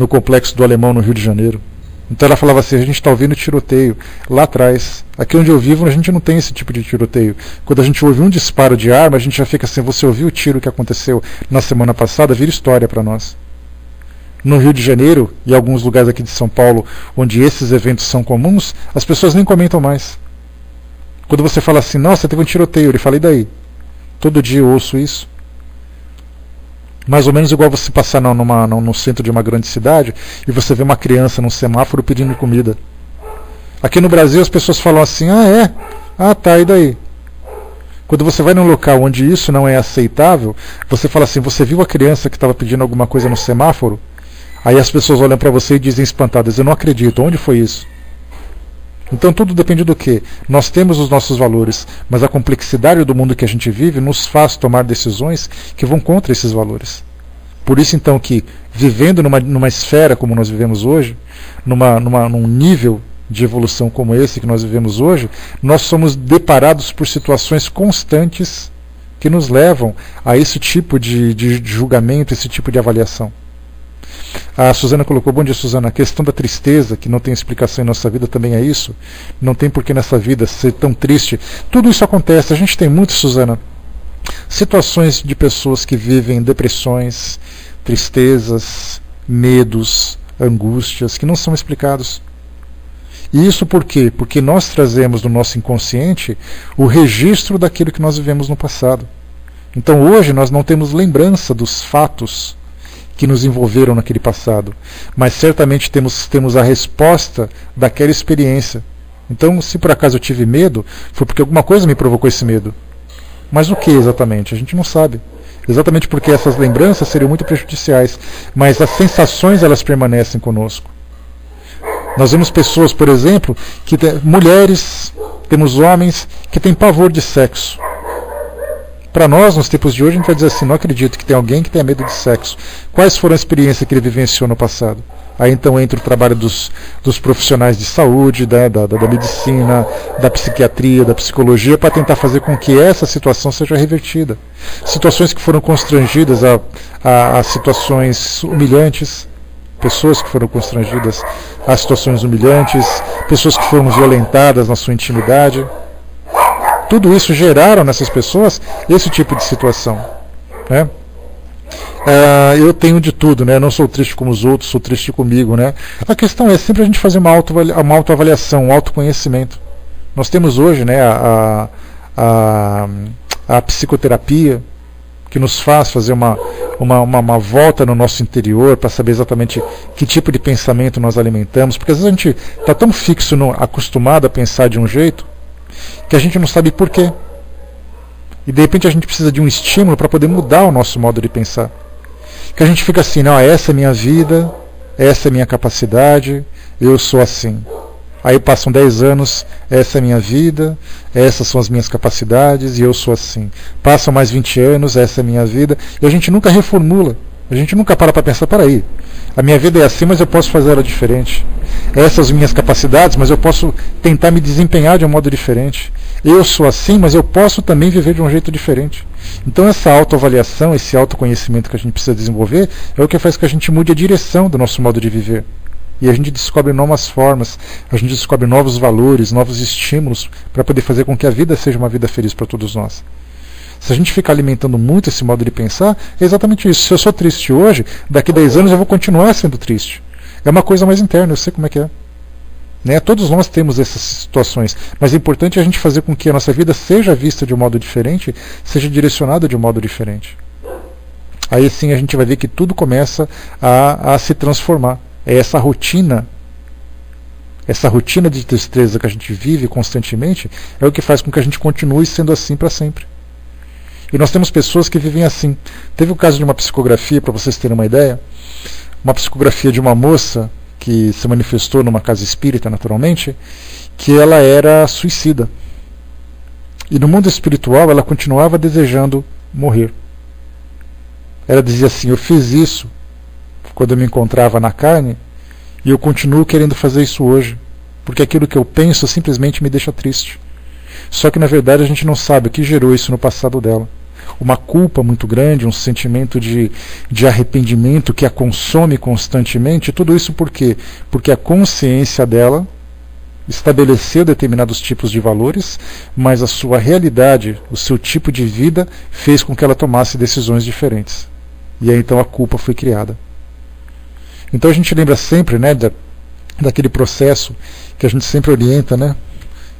Complexo do Alemão, no Rio de Janeiro. Então ela falava assim, a gente está ouvindo tiroteio lá atrás. Aqui onde eu vivo a gente não tem esse tipo de tiroteio. Quando a gente ouve um disparo de arma, a gente já fica assim, você ouviu o tiro que aconteceu na semana passada? Vira história para nós. No Rio de Janeiro e alguns lugares aqui de São Paulo, onde esses eventos são comuns, as pessoas nem comentam mais. Quando você fala assim, nossa, teve um tiroteio, ele fala, e daí? Todo dia eu ouço isso. Mais ou menos igual você passar no centro de uma grande cidade e você vê uma criança num semáforo pedindo comida. Aqui no Brasil as pessoas falam assim, ah é? Ah tá, e daí? Quando você vai num local onde isso não é aceitável, você fala assim, você viu a criança que estava pedindo alguma coisa no semáforo? Aí as pessoas olham para você e dizem espantadas, eu não acredito, onde foi isso? Então tudo depende do quê? Nós temos os nossos valores, mas a complexidade do mundo que a gente vive nos faz tomar decisões que vão contra esses valores. Por isso então que, vivendo numa esfera como nós vivemos hoje, num nível de evolução como esse que nós vivemos hoje, nós somos deparados por situações constantes que nos levam a esse tipo de julgamento, esse tipo de avaliação. A Suzana colocou, bom dia Suzana, a questão da tristeza, que não tem explicação em nossa vida, também é isso. Não tem porquê nessa vida ser tão triste. Tudo isso acontece, a gente tem muito, Suzana, situações de pessoas que vivem depressões, tristezas, medos, angústias, que não são explicados. E isso por quê? Porque nós trazemos no nosso inconsciente o registro daquilo que nós vivemos no passado. Então hoje nós não temos lembrança dos fatos que nos envolveram naquele passado, mas certamente temos a resposta daquela experiência. Então, se por acaso eu tive medo, foi porque alguma coisa me provocou esse medo. Mas o que exatamente? A gente não sabe. Exatamente porque essas lembranças seriam muito prejudiciais, mas as sensações elas permanecem conosco. Nós vemos pessoas, por exemplo, mulheres, temos homens que têm pavor de sexo. Para nós, nos tempos de hoje, a gente vai dizer assim, não acredito que tem alguém que tenha medo de sexo. Quais foram as experiências que ele vivenciou no passado? Aí então entra o trabalho dos profissionais de saúde, da medicina, da psiquiatria, da psicologia, para tentar fazer com que essa situação seja revertida. Situações que foram constrangidas a situações humilhantes, pessoas que foram constrangidas a situações humilhantes, pessoas que foram violentadas na sua intimidade. Tudo isso geraram nessas pessoas esse tipo de situação, né? Eu tenho de tudo, né? Eu não sou triste como os outros, sou triste comigo, né? A questão é sempre a gente fazer uma autoavaliação, um autoconhecimento. Nós temos hoje, né, a psicoterapia, que nos faz fazer uma volta no nosso interior para saber exatamente que tipo de pensamento nós alimentamos, porque às vezes a gente está tão fixo, acostumado a pensar de um jeito, que a gente não sabe por quê. E de repente a gente precisa de um estímulo para poder mudar o nosso modo de pensar. Que a gente fica assim, não, essa é minha vida, essa é minha capacidade, eu sou assim. Aí passam 10 anos, essa é minha vida, essas são as minhas capacidades e eu sou assim. Passam mais 20 anos, essa é minha vida, e a gente nunca reformula. A gente nunca para pensar, peraí, a minha vida é assim, mas eu posso fazer ela diferente. Essas minhas capacidades, mas eu posso tentar me desempenhar de um modo diferente. Eu sou assim, mas eu posso também viver de um jeito diferente. Então essa autoavaliação, esse autoconhecimento que a gente precisa desenvolver, é o que faz que a gente mude a direção do nosso modo de viver. E a gente descobre novas formas, a gente descobre novos valores, novos estímulos, para poder fazer com que a vida seja uma vida feliz para todos nós. Se a gente ficar alimentando muito esse modo de pensar, é exatamente isso. Se eu sou triste hoje, daqui a 10 anos eu vou continuar sendo triste. É uma coisa mais interna, eu sei como é que é. Né? Todos nós temos essas situações, mas é importante a gente fazer com que a nossa vida seja vista de um modo diferente, seja direcionada de um modo diferente. Aí sim a gente vai ver que tudo começa a se transformar. É essa rotina de tristeza que a gente vive constantemente, é o que faz com que a gente continue sendo assim para sempre. E nós temos pessoas que vivem assim. Teve o caso de uma psicografia, para vocês terem uma ideia, uma psicografia de uma moça que se manifestou numa casa espírita, naturalmente, que ela era suicida. E no mundo espiritual ela continuava desejando morrer. Ela dizia assim, eu fiz isso quando eu me encontrava na carne, e eu continuo querendo fazer isso hoje, porque aquilo que eu penso simplesmente me deixa triste. Só que na verdade a gente não sabe o que gerou isso no passado dela. uma culpa muito grande, um sentimento de arrependimento que a consome constantemente. Tudo isso por quê? Porque a consciência dela estabeleceu determinados tipos de valores, mas a sua realidade, o seu tipo de vida, fez com que ela tomasse decisões diferentes. E aí então a culpa foi criada. Então a gente lembra sempre, né, daquele processo que a gente sempre orienta, né?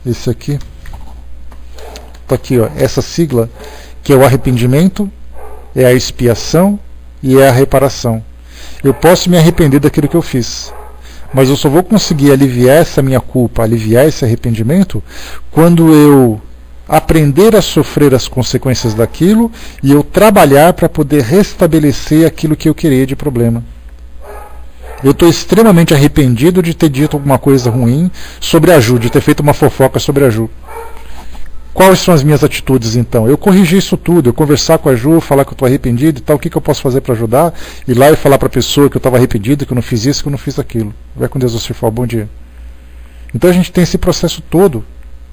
Esse aqui. Está aqui, ó, essa sigla, que é o arrependimento, é a expiação e é a reparação. Eu posso me arrepender daquilo que eu fiz, mas eu só vou conseguir aliviar essa minha culpa, aliviar esse arrependimento, quando eu aprender a sofrer as consequências daquilo e eu trabalhar para poder restabelecer aquilo que eu criei de problema. Eu estou extremamente arrependido de ter dito alguma coisa ruim sobre a Ju, de ter feito uma fofoca sobre a Ju. Quais são as minhas atitudes então? Eu corrigir isso tudo, eu conversar com a Ju, falar que eu estou arrependido e tal, o que eu posso fazer para ajudar? Ir lá e falar para a pessoa que eu estava arrependido, que eu não fiz isso, que eu não fiz aquilo. Vai com Deus, você for, bom dia. Então a gente tem esse processo todo.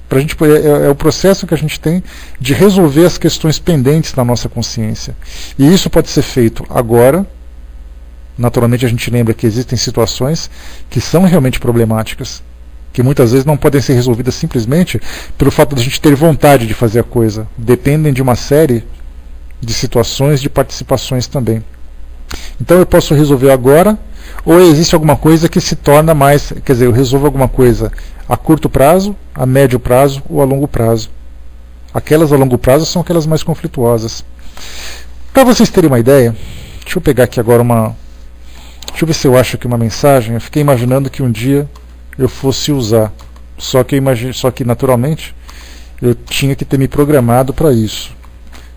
Pra gente, é o processo que a gente tem de resolver as questões pendentes na nossa consciência. E isso pode ser feito agora. Naturalmente a gente lembra que existem situações que são realmente problemáticas, que muitas vezes não podem ser resolvidas simplesmente pelo fato de a gente ter vontade de fazer a coisa. Dependem de uma série de situações, de participações também. Então eu posso resolver agora, ou existe alguma coisa que se torna mais, quer dizer, eu resolvo alguma coisa a curto prazo, a médio prazo ou a longo prazo. Aquelas a longo prazo são aquelas mais conflituosas. Para vocês terem uma ideia, deixa eu pegar aqui agora deixa eu ver se eu acho aqui uma mensagem. Eu fiquei imaginando que um dia eu fosse usar, só que naturalmente eu tinha que ter me programado para isso.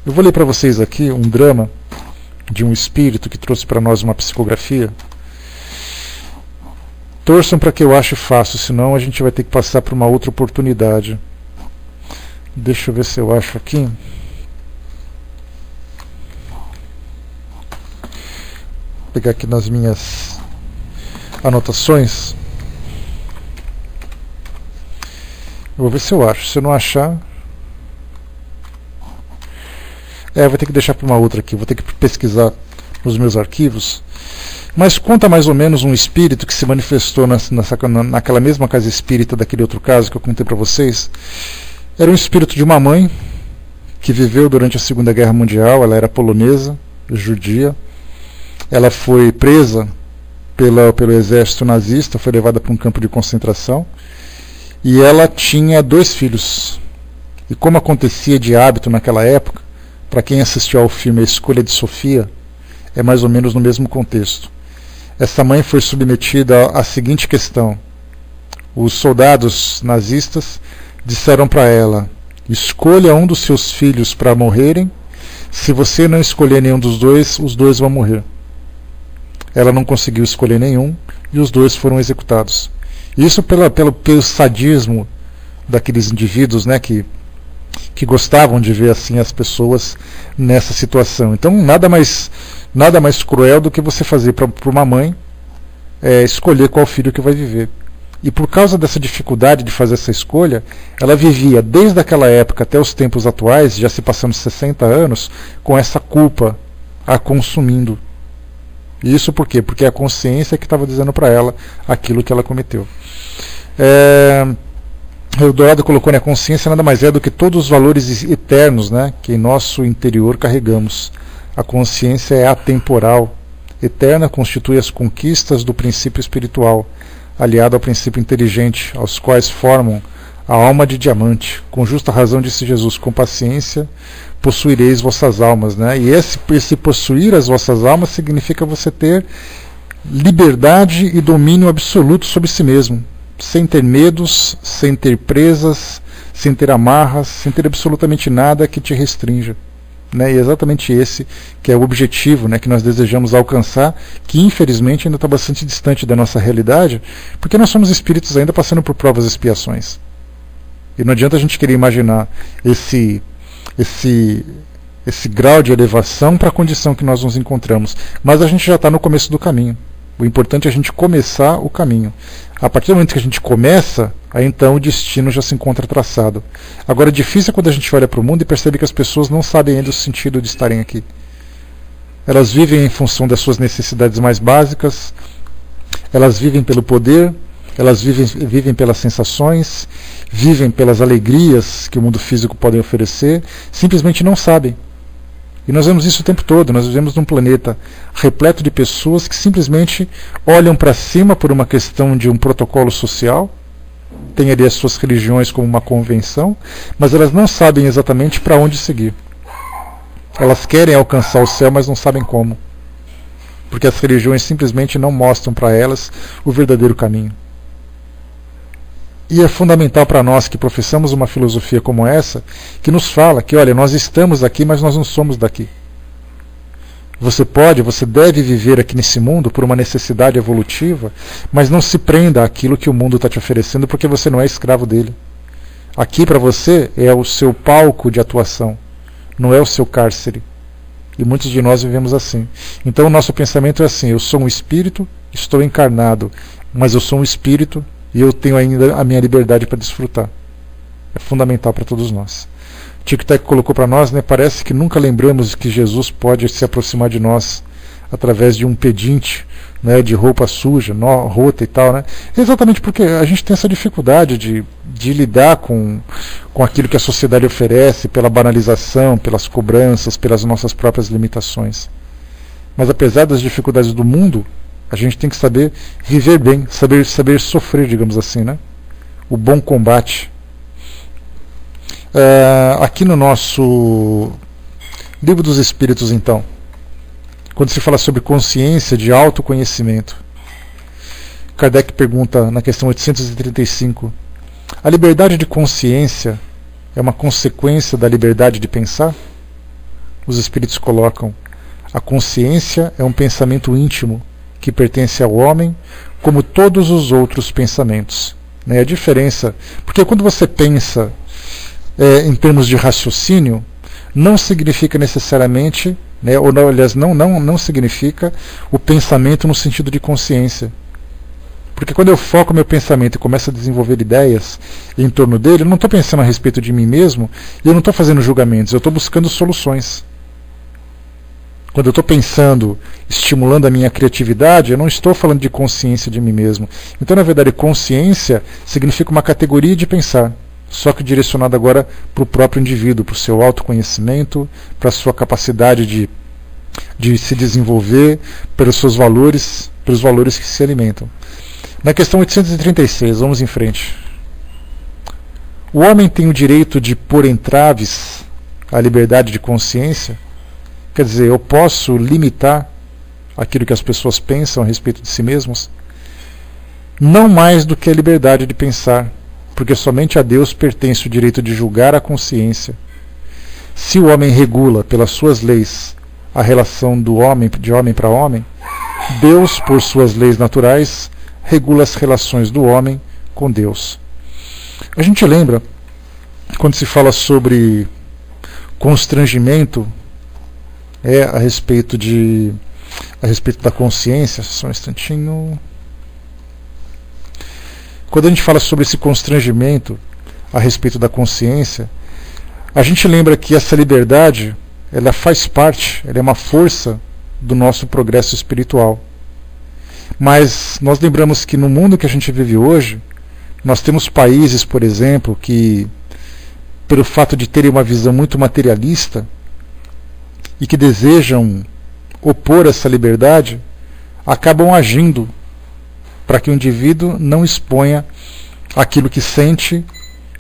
Eu vou ler para vocês aqui um drama de um espírito que trouxe para nós uma psicografia. Torçam para que eu ache fácil, senão a gente vai ter que passar por uma outra oportunidade. Deixa eu ver se eu acho aqui. Vou pegar aqui nas minhas anotações. Eu vou ver se eu acho. Se eu não achar, vou ter que deixar para uma outra aqui. Vou ter que pesquisar nos meus arquivos. Mas conta mais ou menos um espírito que se manifestou naquela mesma casa espírita daquele outro caso que eu contei para vocês. Era um espírito de uma mãe que viveu durante a Segunda Guerra Mundial. Ela era polonesa, judia. Ela foi presa pelo exército nazista, foi levada para um campo de concentração. E ela tinha 2 filhos. E como acontecia de hábito naquela época, para quem assistiu ao filme A Escolha de Sofia, é mais ou menos no mesmo contexto. Essa mãe foi submetida à seguinte questão. Os soldados nazistas disseram para ela: escolha um dos seus filhos para morrerem. Se você não escolher nenhum dos dois, os 2 vão morrer. Ela não conseguiu escolher nenhum e os 2 foram executados. Isso pelo sadismo daqueles indivíduos, né, que gostavam de ver assim as pessoas nessa situação. Então nada mais cruel do que você fazer para uma mãe escolher qual filho que vai viver. E por causa dessa dificuldade de fazer essa escolha, ela vivia desde aquela época até os tempos atuais, já se passando 60 anos, com essa culpa a consumindo. Isso por quê? Porque é a consciência que estava dizendo para ela aquilo que ela cometeu. O Dourado colocou, né, a consciência nada mais é do que todos os valores eternos, né, que em nosso interior carregamos. A consciência é atemporal. Eterna constitui as conquistas do princípio espiritual, aliado ao princípio inteligente, aos quais formam a alma de diamante. Com justa razão disse Jesus: com paciência possuireis vossas almas, né? E esse possuir as vossas almas significa você ter liberdade e domínio absoluto sobre si mesmo, sem ter medos, sem ter presas, sem ter amarras, sem ter absolutamente nada que te restrinja, né? E é exatamente esse que é o objetivo, né, que nós desejamos alcançar, que infelizmente ainda está bastante distante da nossa realidade, porque nós somos espíritos ainda passando por provas e expiações. E não adianta a gente querer imaginar esse grau de elevação para a condição que nós nos encontramos. Mas a gente já está no começo do caminho. O importante é a gente começar o caminho. A partir do momento que a gente começa, aí então o destino já se encontra traçado. Agora, é difícil quando a gente olha para o mundo e percebe que as pessoas não sabem ainda o sentido de estarem aqui. Elas vivem em função das suas necessidades mais básicas, elas vivem pelo poder, elas vivem pelas sensações, vivem pelas alegrias que o mundo físico pode oferecer, simplesmente não sabem. E nós vemos isso o tempo todo. Nós vivemos num planeta repleto de pessoas que simplesmente olham para cima por uma questão de um protocolo social, têm ali as suas religiões como uma convenção, mas elas não sabem exatamente para onde seguir. Elas querem alcançar o céu, mas não sabem como. Porque as religiões simplesmente não mostram para elas o verdadeiro caminho. E é fundamental para nós que professamos uma filosofia como essa, que nos fala que, olha, nós estamos aqui, mas nós não somos daqui. Você deve viver aqui nesse mundo por uma necessidade evolutiva, mas não se prenda àquilo que o mundo está te oferecendo, porque você não é escravo dele. Aqui para você é o seu palco de atuação, não é o seu cárcere. E muitos de nós vivemos assim. Então o nosso pensamento é assim: eu sou um espírito, estou encarnado, mas eu sou um espírito e eu tenho ainda a minha liberdade para desfrutar. É fundamental para todos nós. Tic-Tac colocou para nós, né, parece que nunca lembramos que Jesus pode se aproximar de nós através de um pedinte, né, de roupa suja, rota e tal, né? Exatamente porque a gente tem essa dificuldade de lidar com aquilo que a sociedade oferece, pela banalização, pelas cobranças, pelas nossas próprias limitações. Mas apesar das dificuldades do mundo, a gente tem que saber viver bem, saber sofrer, digamos assim, né? O bom combate. Aqui no nosso Livro dos Espíritos, então, quando se fala sobre consciência de autoconhecimento, Kardec pergunta na questão 835: a liberdade de consciência é uma consequência da liberdade de pensar? Os Espíritos colocam: a consciência é um pensamento íntimo que pertence ao homem, como todos os outros pensamentos. A diferença, porque quando você pensa em termos de raciocínio, não significa necessariamente, ou não, aliás, não significa o pensamento no sentido de consciência. Porque quando eu foco meu pensamento e começo a desenvolver ideias em torno dele, eu não estou pensando a respeito de mim mesmo, e eu não estou fazendo julgamentos, eu estou buscando soluções. Quando eu estou pensando, estimulando a minha criatividade, eu não estou falando de consciência de mim mesmo. Então, na verdade, consciência significa uma categoria de pensar, só que direcionada agora para o próprio indivíduo, para o seu autoconhecimento, para a sua capacidade de se desenvolver, pelos seus valores, pelos valores que se alimentam. Na questão 836, vamos em frente. O homem tem o direito de pôr entraves à liberdade de consciência? Quer dizer, eu posso limitar aquilo que as pessoas pensam a respeito de si mesmos? Não mais do que a liberdade de pensar, porque somente a Deus pertence o direito de julgar a consciência. Se o homem regula pelas suas leis a relação do homem, de homem para homem, Deus, por suas leis naturais, regula as relações do homem com Deus. A gente lembra, quando se fala sobre constrangimento, a respeito da consciência, só um instantinho. Quando a gente fala sobre esse constrangimento a respeito da consciência, a gente lembra que essa liberdade, ela faz parte, ela é uma força do nosso progresso espiritual. Mas nós lembramos que no mundo que a gente vive hoje, nós temos países, por exemplo, que, pelo fato de terem uma visão muito materialista, e que desejam opor essa liberdade, acabam agindo para que o indivíduo não exponha aquilo que sente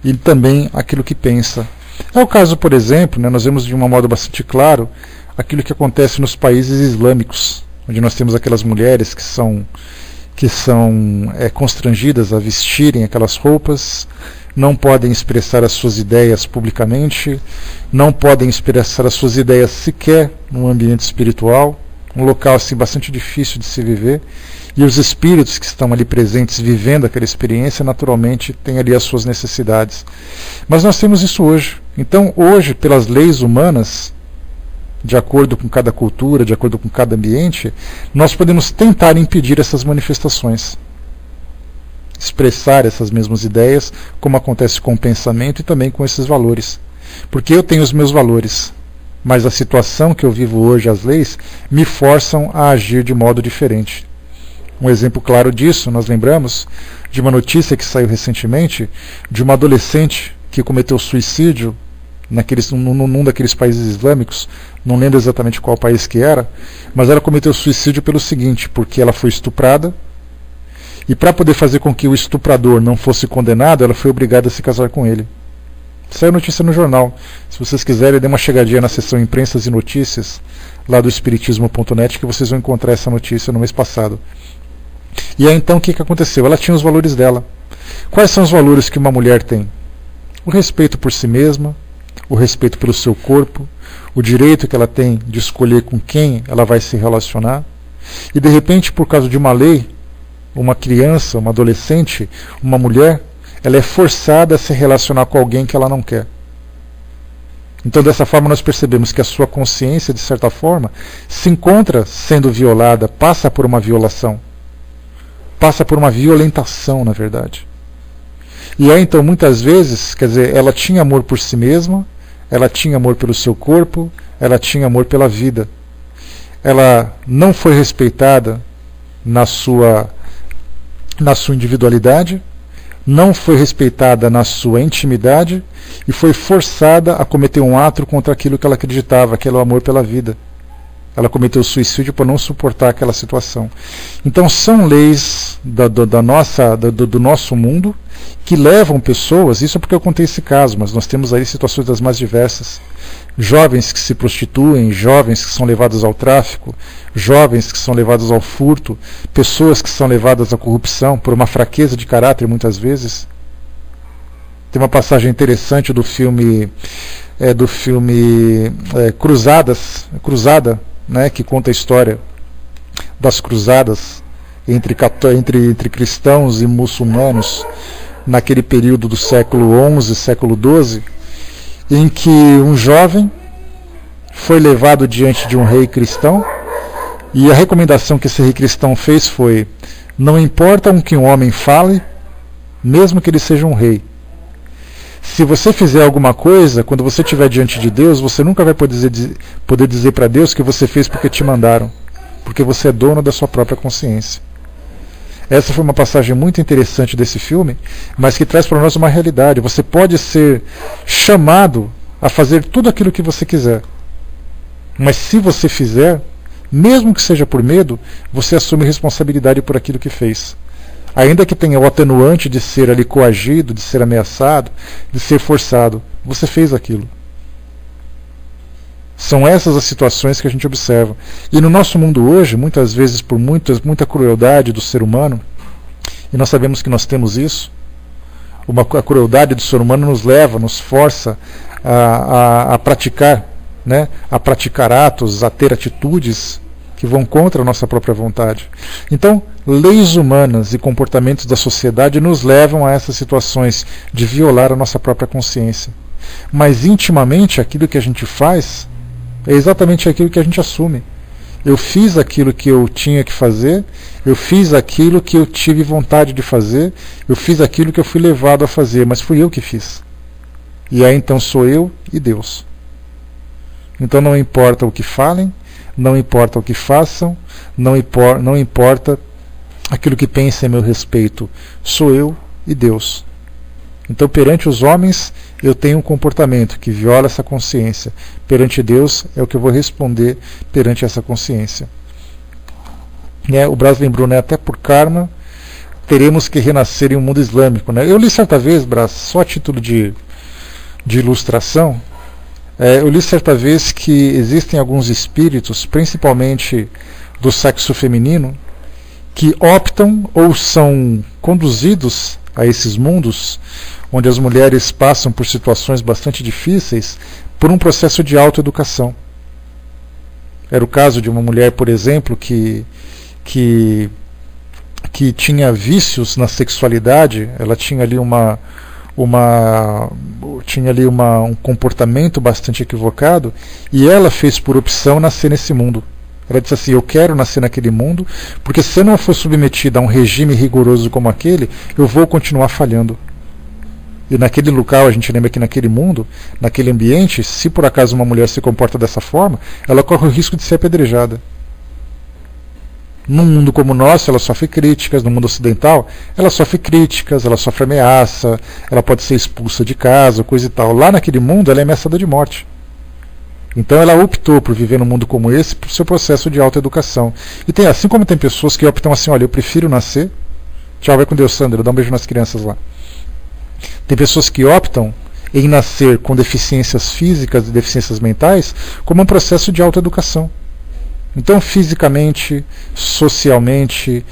e também aquilo que pensa. É o caso, por exemplo, nós vemos de um modo bastante claro aquilo que acontece nos países islâmicos, onde nós temos aquelas mulheres que são constrangidas a vestirem aquelas roupas, não podem expressar as suas ideias publicamente, não podem expressar as suas ideias sequer num ambiente espiritual, um local assim bastante difícil de se viver, e os espíritos que estão ali presentes vivendo aquela experiência naturalmente têm ali as suas necessidades. Mas nós temos isso hoje. Então hoje, pelas leis humanas, de acordo com cada cultura, de acordo com cada ambiente, nós podemos tentar impedir essas manifestações. Expressar essas mesmas ideias, como acontece com o pensamento e também com esses valores. Porque eu tenho os meus valores, mas a situação que eu vivo hoje, as leis, me forçam a agir de modo diferente. Um exemplo claro disso, nós lembramos de uma notícia que saiu recentemente de uma adolescente que cometeu suicídio num daqueles países islâmicos, não lembro exatamente qual país que era, mas ela cometeu suicídio pelo seguinte, porque ela foi estuprada, e para poder fazer com que o estuprador não fosse condenado, ela foi obrigada a se casar com ele. Saiu notícia no jornal. Se vocês quiserem, dê uma chegadinha na seção Imprensas e Notícias, lá do espiritismo.net, que vocês vão encontrar essa notícia no mês passado. E aí então o que aconteceu? Ela tinha os valores dela. Quais são os valores que uma mulher tem? O respeito por si mesma, o respeito pelo seu corpo, o direito que ela tem de escolher com quem ela vai se relacionar. E de repente, por causa de uma lei, uma criança, uma adolescente, uma mulher, ela é forçada a se relacionar com alguém que ela não quer. Então, dessa forma, nós percebemos que a sua consciência, de certa forma, se encontra sendo violada, passa por uma violação. Passa por uma violentação, na verdade. E aí, então, muitas vezes, quer dizer, ela tinha amor por si mesma, ela tinha amor pelo seu corpo, ela tinha amor pela vida. Ela não foi respeitada na sua individualidade, não foi respeitada na sua intimidade e foi forçada a cometer um ato contra aquilo que ela acreditava, que era o amor pela vida. Ela cometeu suicídio por não suportar aquela situação. Então são leis do nosso mundo que levam pessoas, isso é porque eu contei esse caso, mas nós temos aí situações das mais diversas. Jovens que se prostituem, jovens que são levados ao tráfico, jovens que são levados ao furto, pessoas que são levadas à corrupção por uma fraqueza de caráter muitas vezes. Tem uma passagem interessante do filme Cruzada, né, que conta a história das cruzadas entre cristãos e muçulmanos naquele período do século XI, século XII, em que um jovem foi levado diante de um rei cristão e a recomendação que esse rei cristão fez foi: não importa o que um homem fale, mesmo que ele seja um rei. Se você fizer alguma coisa, quando você estiver diante de Deus, você nunca vai poder dizer para Deus que você fez porque te mandaram, porque você é dono da sua própria consciência. Essa foi uma passagem muito interessante desse filme, mas que traz para nós uma realidade. Você pode ser chamado a fazer tudo aquilo que você quiser, mas se você fizer, mesmo que seja por medo, você assume responsabilidade por aquilo que fez. Ainda que tenha o atenuante de ser ali coagido, de ser ameaçado, de ser forçado, você fez aquilo. São essas as situações que a gente observa. E no nosso mundo hoje, muitas vezes por muita crueldade do ser humano, e nós sabemos que nós temos isso, a crueldade do ser humano nos leva, nos força a praticar, né, a praticar atos, a ter atitudes que vão contra a nossa própria vontade. Então, leis humanas e comportamentos da sociedade nos levam a essas situações de violar a nossa própria consciência. Mas intimamente, aquilo que a gente faz é exatamente aquilo que a gente assume. Eu fiz aquilo que eu tinha que fazer, eu fiz aquilo que eu tive vontade de fazer, eu fiz aquilo que eu fui levado a fazer, mas fui eu que fiz. E aí então sou eu e Deus. Então não importa o que falem, não importa o que façam, não importa aquilo que pensem a meu respeito. Sou eu e Deus. Então, perante os homens, eu tenho um comportamento que viola essa consciência. Perante Deus, é o que eu vou responder perante essa consciência. O Brás lembrou, né, até por karma, teremos que renascer em um mundo islâmico. Né? Eu li certa vez, Brás, só a título de ilustração, eu li certa vez que existem alguns espíritos, principalmente do sexo feminino, que optam ou são conduzidos a esses mundos, onde as mulheres passam por situações bastante difíceis, por um processo de autoeducação. Era o caso de uma mulher, por exemplo, que tinha vícios na sexualidade, ela tinha ali uma tinha ali um comportamento bastante equivocado, e ela fez por opção nascer nesse mundo. Ela disse assim: eu quero nascer naquele mundo, porque se eu não for submetida a um regime rigoroso como aquele, eu vou continuar falhando. E naquele local, a gente lembra que naquele mundo, naquele ambiente, se por acaso uma mulher se comporta dessa forma, ela corre o risco de ser apedrejada. Num mundo como o nosso, ela sofre críticas. No mundo ocidental, ela sofre críticas, ela sofre ameaça, ela pode ser expulsa de casa, coisa e tal. Lá naquele mundo, ela é ameaçada de morte. Então ela optou por viver num mundo como esse por seu processo de autoeducação. E assim como tem pessoas que optam assim: olha, eu prefiro nascer. Tchau, vai com Deus, Sandra, dá um beijo nas crianças lá. Tem pessoas que optam em nascer com deficiências físicas e deficiências mentais como um processo de autoeducação. Então, fisicamente, socialmente,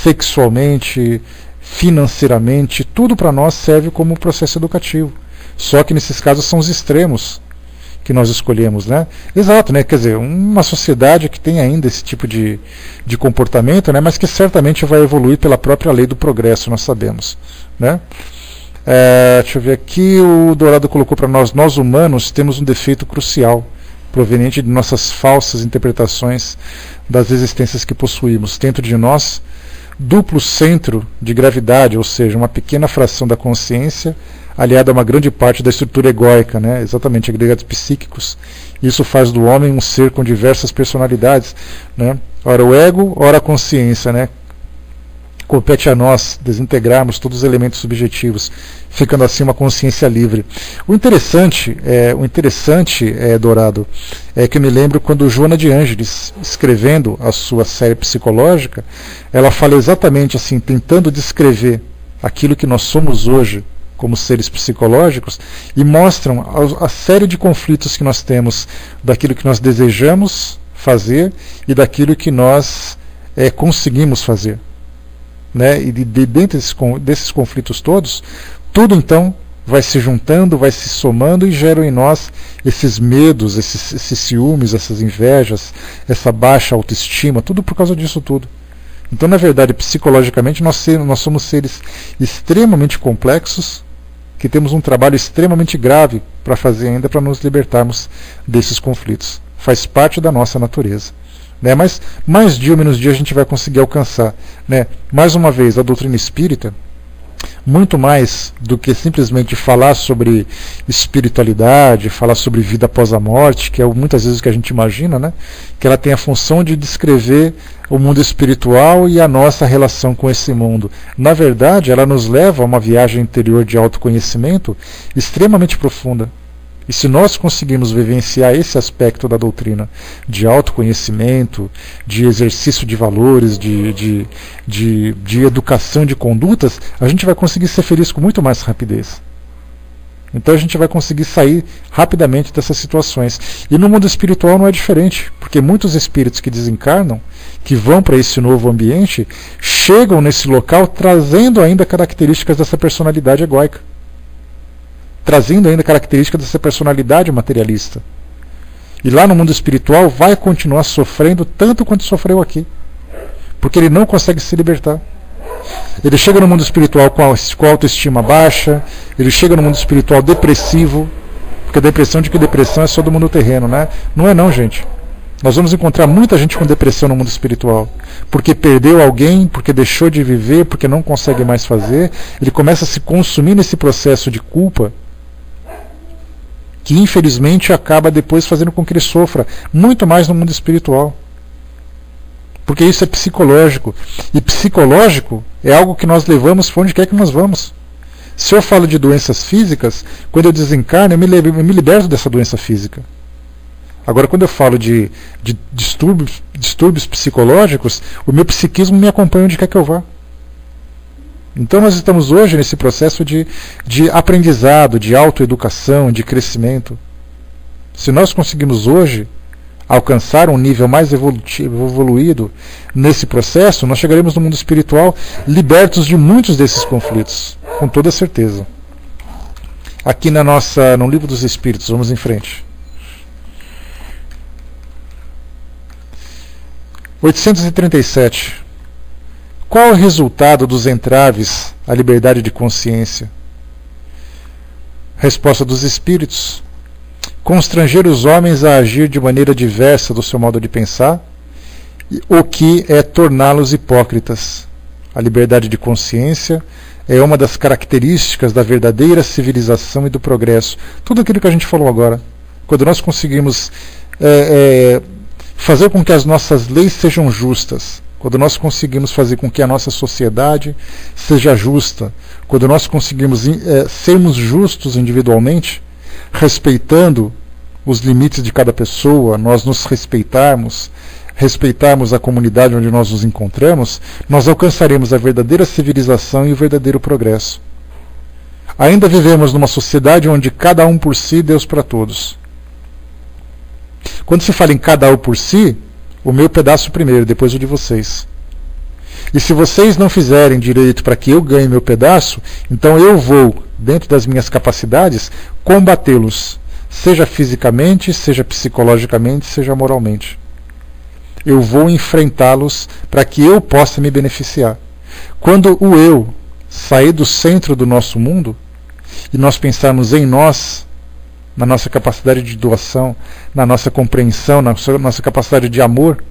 sexualmente, financeiramente, tudo para nós serve como processo educativo. Só que nesses casos são os extremos que nós escolhemos, né? Exato, né? Quer dizer, uma sociedade que tem ainda esse tipo de comportamento, né? Mas que certamente vai evoluir pela própria lei do progresso, nós sabemos, né? Deixa eu ver aqui, o Dourado colocou para nós humanos temos um defeito crucial, proveniente de nossas falsas interpretações das existências que possuímos. Dentro de nós, duplo centro de gravidade, ou seja, uma pequena fração da consciência, aliada a uma grande parte da estrutura egóica, né? Exatamente, agregados psíquicos. Isso faz do homem um ser com diversas personalidades, né? Ora o ego, ora a consciência, né? Compete a nós desintegrarmos todos os elementos subjetivos, ficando assim uma consciência livre. O interessante, Dourado, é que eu me lembro quando Joana de Ângeles, escrevendo a sua série psicológica, ela fala exatamente assim, tentando descrever aquilo que nós somos hoje como seres psicológicos, e mostram a série de conflitos que nós temos daquilo que nós desejamos fazer e daquilo que nós conseguimos fazer. Né? E dentro desses conflitos todos, tudo então vai se juntando, vai se somando e geram em nós esses medos, esses ciúmes, essas invejas, essa baixa autoestima, tudo por causa disso tudo. Então, na verdade, psicologicamente, nós somos seres extremamente complexos, que temos um trabalho extremamente grave para fazer ainda para nos libertarmos desses conflitos. Faz parte da nossa natureza. Né? Mas mais dia ou menos dia a gente vai conseguir alcançar. Né? Mais uma vez, a doutrina espírita, muito mais do que simplesmente falar sobre espiritualidade, falar sobre vida após a morte, que é muitas vezes o que a gente imagina, né? Que ela tem a função de descrever o mundo espiritual e a nossa relação com esse mundo. Na verdade, ela nos leva a uma viagem interior de autoconhecimento extremamente profunda. E se nós conseguirmos vivenciar esse aspecto da doutrina de autoconhecimento, de exercício de valores, de educação de condutas, a gente vai conseguir ser feliz com muito mais rapidez. Então a gente vai conseguir sair rapidamente dessas situações. E no mundo espiritual não é diferente, porque muitos espíritos que desencarnam, que vão para esse novo ambiente, chegam nesse local trazendo ainda características dessa personalidade egóica. Trazendo ainda características dessa personalidade materialista. E lá no mundo espiritual vai continuar sofrendo tanto quanto sofreu aqui. Porque ele não consegue se libertar. Ele chega no mundo espiritual com a autoestima baixa, ele chega no mundo espiritual depressivo, porque a depressão de que depressão é só do mundo terreno, né? Não é não, gente. Nós vamos encontrar muita gente com depressão no mundo espiritual, porque perdeu alguém, porque deixou de viver, porque não consegue mais fazer, ele começa a se consumir nesse processo de culpa, que infelizmente acaba depois fazendo com que ele sofra muito mais no mundo espiritual. Porque isso é psicológico. E psicológico é algo que nós levamos para onde quer que nós vamos. Se eu falo de doenças físicas, quando eu desencarno, eu me liberto dessa doença física. Agora, quando eu falo de distúrbios psicológicos, o meu psiquismo me acompanha onde quer que eu vá. Então nós estamos hoje nesse processo de aprendizado, de autoeducação, de crescimento. Se nós conseguimos hoje alcançar um nível mais evoluído nesse processo, nós chegaremos no mundo espiritual libertos de muitos desses conflitos, com toda certeza. Aqui no Livro dos Espíritos, vamos em frente. 837. Qual é o resultado dos entraves à liberdade de consciência? Resposta dos espíritos: constranger os homens a agir de maneira diversa do seu modo de pensar, o que é torná-los hipócritas. A liberdade de consciência é uma das características da verdadeira civilização e do progresso. Tudo aquilo que a gente falou agora. Quando nós conseguimos fazer com que as nossas leis sejam justas, quando nós conseguimos fazer com que a nossa sociedade seja justa, quando nós conseguimos sermos justos individualmente, respeitando os limites de cada pessoa, nós nos respeitarmos a comunidade onde nós nos encontramos, nós alcançaremos a verdadeira civilização e o verdadeiro progresso. Ainda vivemos numa sociedade onde cada um por si, Deus para todos. Quando se fala em cada um por si, o meu pedaço primeiro, depois o de vocês. E se vocês não fizerem direito para que eu ganhe meu pedaço, então eu vou, dentro das minhas capacidades, combatê-los, seja fisicamente, seja psicologicamente, seja moralmente. Eu vou enfrentá-los para que eu possa me beneficiar. Quando o eu sair do centro do nosso mundo e nós pensarmos em nós, na nossa capacidade de doação, na nossa compreensão, na nossa capacidade de amor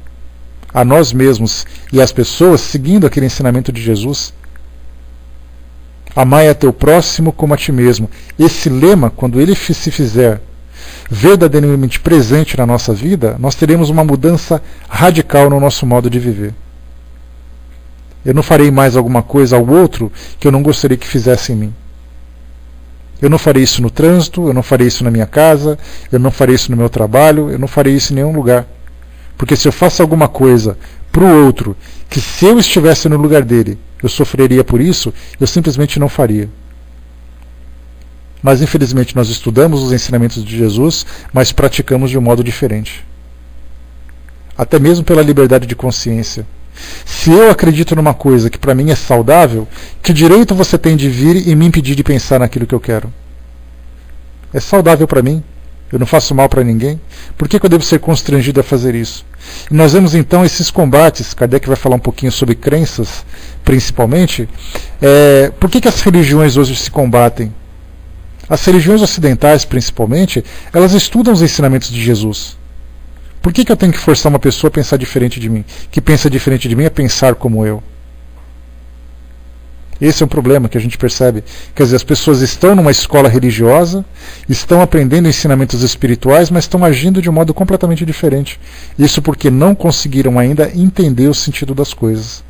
a nós mesmos e às pessoas, seguindo aquele ensinamento de Jesus, amai a teu próximo como a ti mesmo. Esse lema, quando ele se fizer verdadeiramente presente na nossa vida, nós teremos uma mudança radical no nosso modo de viver. Eu não farei mais alguma coisa ao outro que eu não gostaria que fizesse em mim. Eu não farei isso no trânsito, eu não farei isso na minha casa, eu não farei isso no meu trabalho, eu não farei isso em nenhum lugar. Porque se eu faço alguma coisa para o outro, que se eu estivesse no lugar dele, eu sofreria por isso, eu simplesmente não faria. Mas infelizmente nós estudamos os ensinamentos de Jesus, mas praticamos de um modo diferente. Até mesmo pela liberdade de consciência. Se eu acredito numa coisa que para mim é saudável, que direito você tem de vir e me impedir de pensar naquilo que eu quero? É saudável para mim, eu não faço mal para ninguém, por que eu devo ser constrangido a fazer isso? E nós vemos então esses combates, Kardec vai falar um pouquinho sobre crenças, principalmente. Por que as religiões hoje se combatem? As religiões ocidentais, principalmente, elas estudam os ensinamentos de Jesus. Por que eu tenho que forçar uma pessoa a pensar diferente de mim? Que pensa diferente de mim a pensar como eu. Esse é um problema que a gente percebe. Quer dizer, as pessoas estão numa escola religiosa, estão aprendendo ensinamentos espirituais, mas estão agindo de um modo completamente diferente. Isso porque não conseguiram ainda entender o sentido das coisas.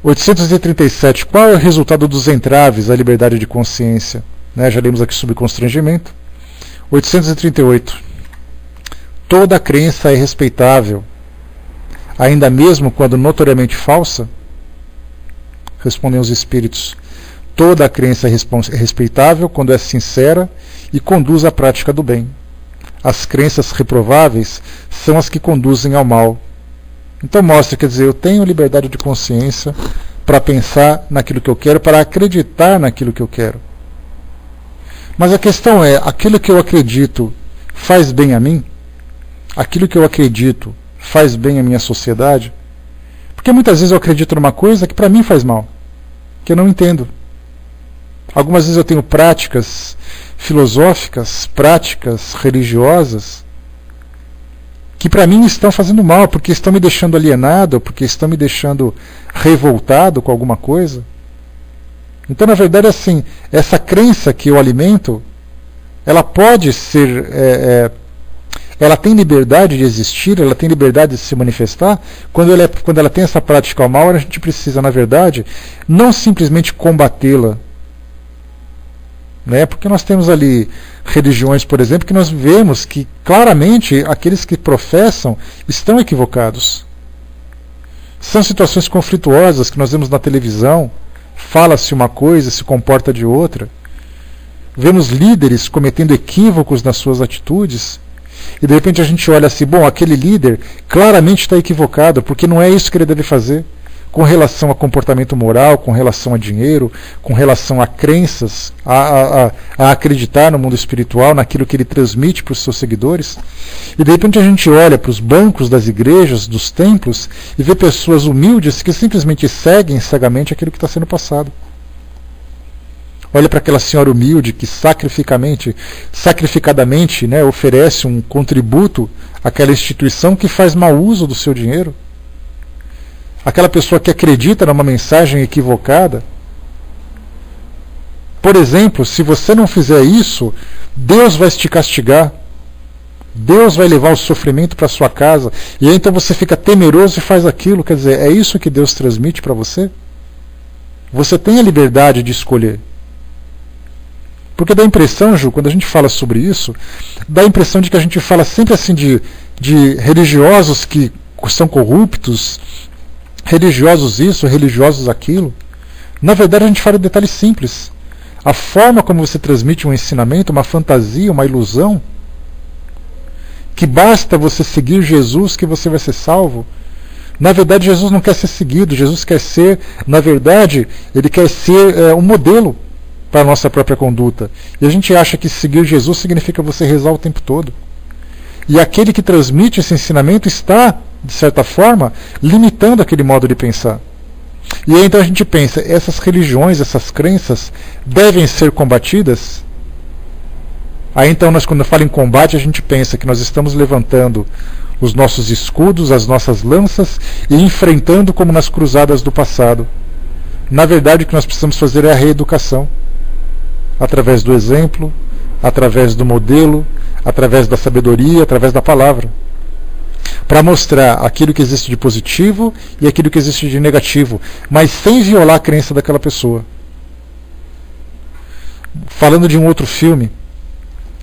837. Qual é o resultado dos entraves à liberdade de consciência? Já lemos aqui sobre constrangimento. 838. Toda crença é respeitável, ainda mesmo quando notoriamente falsa? Respondem os espíritos. Toda crença é respeitável quando é sincera e conduz à prática do bem. As crenças reprováveis são as que conduzem ao mal. Então mostra, quer dizer, eu tenho liberdade de consciência para pensar naquilo que eu quero, para acreditar naquilo que eu quero. Mas a questão é, aquilo que eu acredito faz bem a mim? Aquilo que eu acredito faz bem à minha sociedade? Porque muitas vezes eu acredito numa coisa que para mim faz mal, que eu não entendo. Algumas vezes eu tenho práticas filosóficas, práticas religiosas, que para mim estão fazendo mal, porque estão me deixando alienado, porque estão me deixando revoltado com alguma coisa. Então, na verdade, assim, essa crença que eu alimento, ela pode ser... ela tem liberdade de existir, ela tem liberdade de se manifestar. Quando ela tem essa prática ao mal, a gente precisa, na verdade, não simplesmente combatê-la. Porque nós temos ali religiões, por exemplo, que nós vemos que claramente aqueles que professam estão equivocados. São situações conflituosas que nós vemos na televisão, fala-se uma coisa, se comporta de outra. Vemos líderes cometendo equívocos nas suas atitudes. E de repente a gente olha assim, bom, aquele líder claramente está equivocado, porque não é isso que ele deve fazer com relação a comportamento moral, com relação a dinheiro, com relação a crenças, a acreditar no mundo espiritual, naquilo que ele transmite para os seus seguidores. E de repente a gente olha para os bancos das igrejas, dos templos, e vê pessoas humildes que simplesmente seguem cegamente aquilo que está sendo passado. olha para aquela senhora humilde que sacrificadamente, né, oferece um contributo àquela instituição que faz mau uso do seu dinheiro. Aquela pessoa que acredita numa mensagem equivocada. Por exemplo, se você não fizer isso, Deus vai te castigar. Deus vai levar o sofrimento para sua casa. E aí então você fica temeroso e faz aquilo. Quer dizer, é isso que Deus transmite para você? Você tem a liberdade de escolher. Porque dá a impressão, Ju, quando a gente fala sobre isso, dá a impressão de que a gente fala sempre assim de religiosos que são corruptos, religiosos isso, religiosos aquilo. Na verdade a gente fala de detalhes simples. A forma como você transmite um ensinamento, uma fantasia, uma ilusão, que basta você seguir Jesus que você vai ser salvo. Na verdade Jesus não quer ser seguido, Jesus quer ser, na verdade, ele quer ser um modelo para a nossa própria conduta. E a gente acha que seguir Jesus significa você rezar o tempo todo. E aquele que transmite esse ensinamento está, de certa forma, limitando aquele modo de pensar. E aí então a gente pensa, essas religiões, essas crenças devem ser combatidas? Aí então nós, quando fala em combate, a gente pensa que nós estamos levantando os nossos escudos, as nossas lanças e enfrentando como nas cruzadas do passado. Na verdade o que nós precisamos fazer é a reeducação. Através do exemplo, através do modelo, através da sabedoria, através da palavra. Para mostrar aquilo que existe de positivo e aquilo que existe de negativo, mas sem violar a crença daquela pessoa. Falando de um outro filme,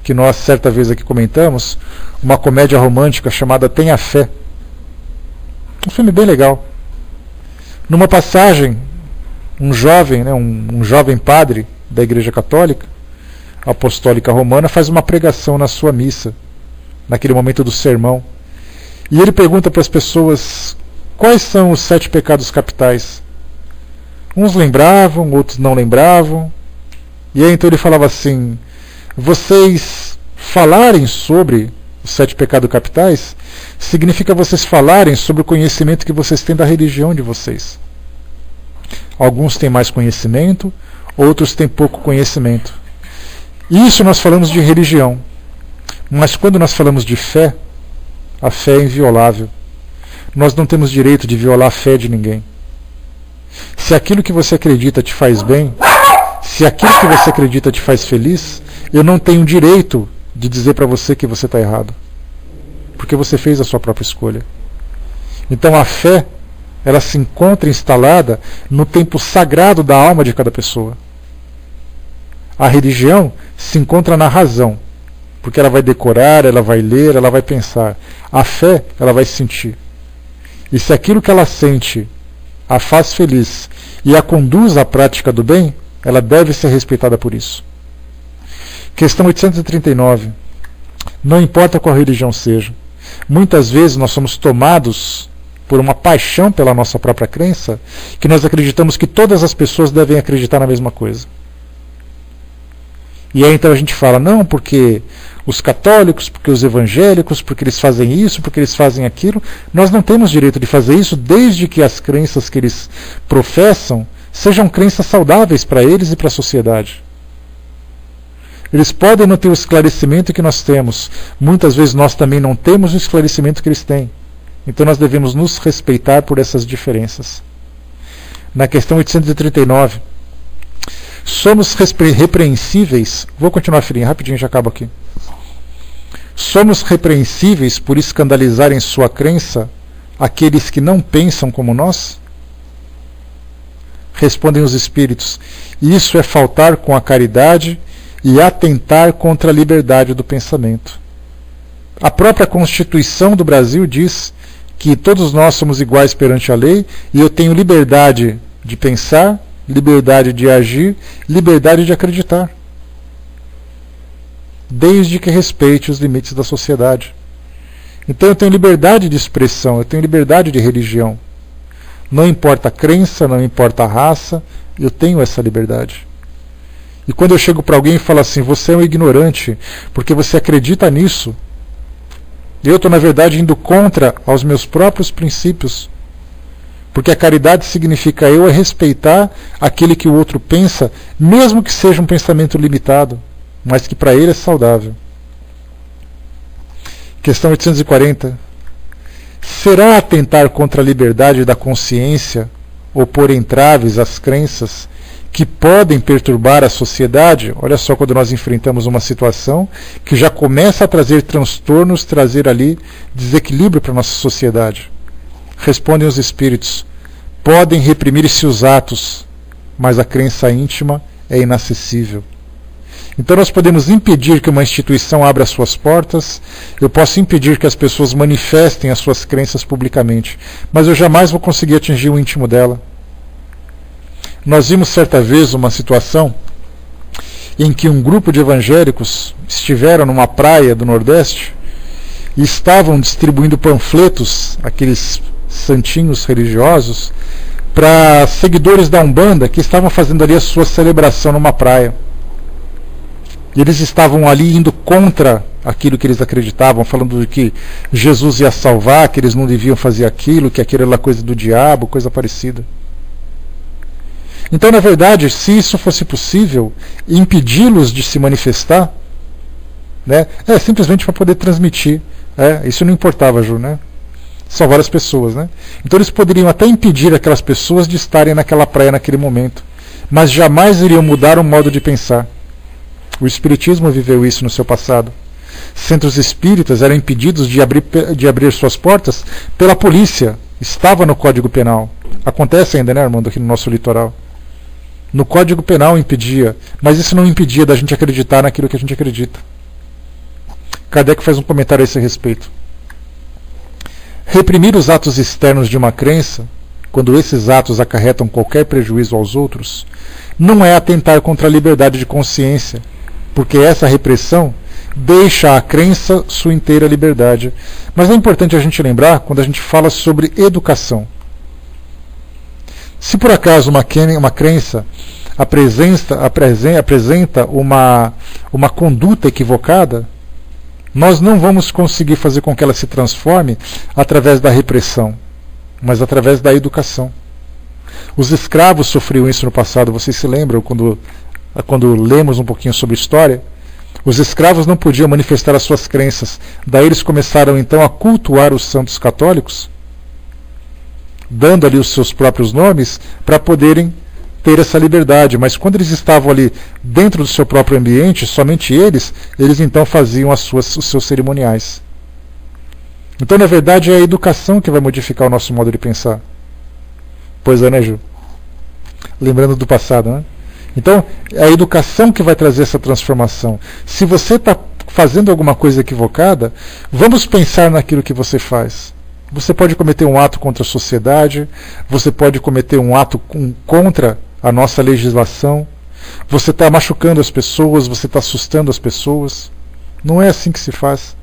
que nós certa vez aqui comentamos, uma comédia romântica chamada Tenha Fé. Um filme bem legal. Numa passagem, um jovem, né, um jovem padre da Igreja Católica Apostólica Romana faz uma pregação na sua missa, naquele momento do sermão. E ele pergunta para as pessoas quais são os 7 pecados capitais. Uns lembravam, outros não lembravam. E aí então ele falava assim: vocês falarem sobre os 7 pecados capitais significa vocês falarem sobre o conhecimento que vocês têm da religião de vocês. Alguns têm mais conhecimento, outros têm pouco conhecimento. Isso nós falamos de religião. Mas quando nós falamos de fé, a fé é inviolável. Nós não temos direito de violar a fé de ninguém. Se aquilo que você acredita te faz bem, se aquilo que você acredita te faz feliz, eu não tenho direito de dizer para você que você está errado. Porque você fez a sua própria escolha. Então a fé, ela se encontra instalada no tempo sagrado da alma de cada pessoa. A religião se encontra na razão, porque ela vai decorar, ela vai ler, ela vai pensar. A fé, ela vai sentir. E se aquilo que ela sente a faz feliz e a conduz à prática do bem, ela deve ser respeitada por isso. Questão 839. Não importa qual religião seja. Muitas vezes nós somos tomados por uma paixão pela nossa própria crença, que nós acreditamos que todas as pessoas devem acreditar na mesma coisa. E aí então a gente fala, não, porque os católicos, porque os evangélicos, porque eles fazem isso, porque eles fazem aquilo. Nós não temos direito de fazer isso desde que as crenças que eles professam sejam crenças saudáveis para eles e para a sociedade. Eles podem não ter o esclarecimento que nós temos. Muitas vezes nós também não temos o esclarecimento que eles têm. Então nós devemos nos respeitar por essas diferenças. Na questão 839, somos repreensíveis. Vou continuar, filhinha, rapidinho, já acabo aqui. Somos repreensíveis por escandalizar em sua crença aqueles que não pensam como nós? Respondem os espíritos: isso é faltar com a caridade e atentar contra a liberdade do pensamento. A própria Constituição do Brasil diz que todos nós somos iguais perante a lei e eu tenho liberdade de pensar, liberdade de agir, liberdade de acreditar, desde que respeite os limites da sociedade. Então eu tenho liberdade de expressão, eu tenho liberdade de religião. Não importa a crença, não importa a raça, eu tenho essa liberdade. E quando eu chego para alguém e falo assim, você é um ignorante, porque você acredita nisso, eu estou na verdade indo contra aos meus próprios princípios, Porque a caridade significa eu respeitar aquele que o outro pensa, mesmo que seja um pensamento limitado, mas que para ele é saudável. Questão 840. Será atentar contra a liberdade da consciência ou pôr entraves às crenças que podem perturbar a sociedade? Olha só, quando nós enfrentamos uma situação que já começa a trazer transtornos, trazer ali desequilíbrio para a nossa sociedade. Respondem os espíritos: podem reprimir-se os atos, mas a crença íntima é inacessível. Então nós podemos impedir que uma instituição abra suas portas, eu posso impedir que as pessoas manifestem as suas crenças publicamente, mas eu jamais vou conseguir atingir o íntimo dela. Nós vimos certa vez uma situação em que um grupo de evangélicos estiveram numa praia do Nordeste e estavam distribuindo panfletos, aqueles santinhos religiosos, para seguidores da Umbanda que estavam fazendo ali a sua celebração numa praia. E eles estavam ali indo contra aquilo que eles acreditavam, falando de que Jesus ia salvar, que eles não deviam fazer aquilo, que aquilo era coisa do diabo, coisa parecida. Então, na verdade, se isso fosse possível, impedi-los de se manifestar, né, simplesmente para poder transmitir. Isso não importava, Ju, né? Salvar as pessoas, né? Então eles poderiam até impedir aquelas pessoas de estarem naquela praia naquele momento, mas jamais iriam mudar o modo de pensar. O Espiritismo viveu isso no seu passado. Centros espíritas eram impedidos de abrir suas portas pela polícia. Estava no Código Penal. Acontece ainda, né, Armando, aqui no nosso litoral. No Código Penal impedia, mas isso não impedia da gente acreditar naquilo que a gente acredita. Kardec faz um comentário a esse respeito. Reprimir os atos externos de uma crença, quando esses atos acarretam qualquer prejuízo aos outros, não é atentar contra a liberdade de consciência, porque essa repressão deixa à crença sua inteira liberdade. Mas é importante a gente lembrar quando a gente fala sobre educação. Se por acaso uma crença apresenta uma conduta equivocada, nós não vamos conseguir fazer com que ela se transforme através da repressão, mas através da educação. Os escravos sofriam isso no passado, vocês se lembram quando lemos um pouquinho sobre história? Os escravos não podiam manifestar as suas crenças, daí eles começaram então a cultuar os santos católicos, dando ali os seus próprios nomes para poderem ter essa liberdade, mas quando eles estavam ali dentro do seu próprio ambiente, somente eles então faziam os seus cerimoniais. Então, na verdade, é a educação que vai modificar o nosso modo de pensar. Pois é, né, Ju? Lembrando do passado, né? Então, é a educação que vai trazer essa transformação. Se você está fazendo alguma coisa equivocada, vamos pensar naquilo que você faz. Você pode cometer um ato contra a sociedade, você pode cometer um ato contra a nossa legislação, você está machucando as pessoas, você está assustando as pessoas. Não é assim que se faz.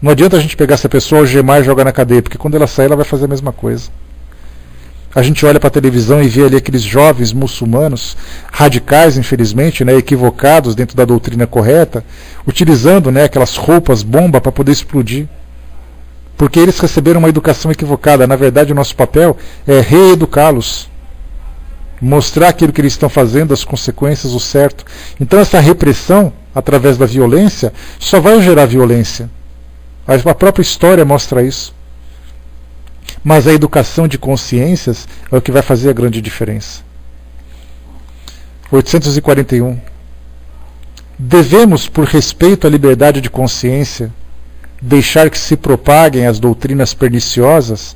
Não adianta a gente pegar essa pessoa, algemar e jogar na cadeia, porque quando ela sair ela vai fazer a mesma coisa. A gente olha para a televisão e vê ali aqueles jovens muçulmanos, radicais, infelizmente, né, equivocados dentro da doutrina correta, utilizando, né, aquelas roupas bomba para poder explodir. Porque eles receberam uma educação equivocada. Na verdade, o nosso papel é reeducá-los. Mostrar aquilo que eles estão fazendo, as consequências, o certo. Então essa repressão, através da violência, só vai gerar violência. A própria história mostra isso. Mas a educação de consciências é o que vai fazer a grande diferença. 841. Devemos, por respeito à liberdade de consciência, deixar que se propaguem as doutrinas perniciosas,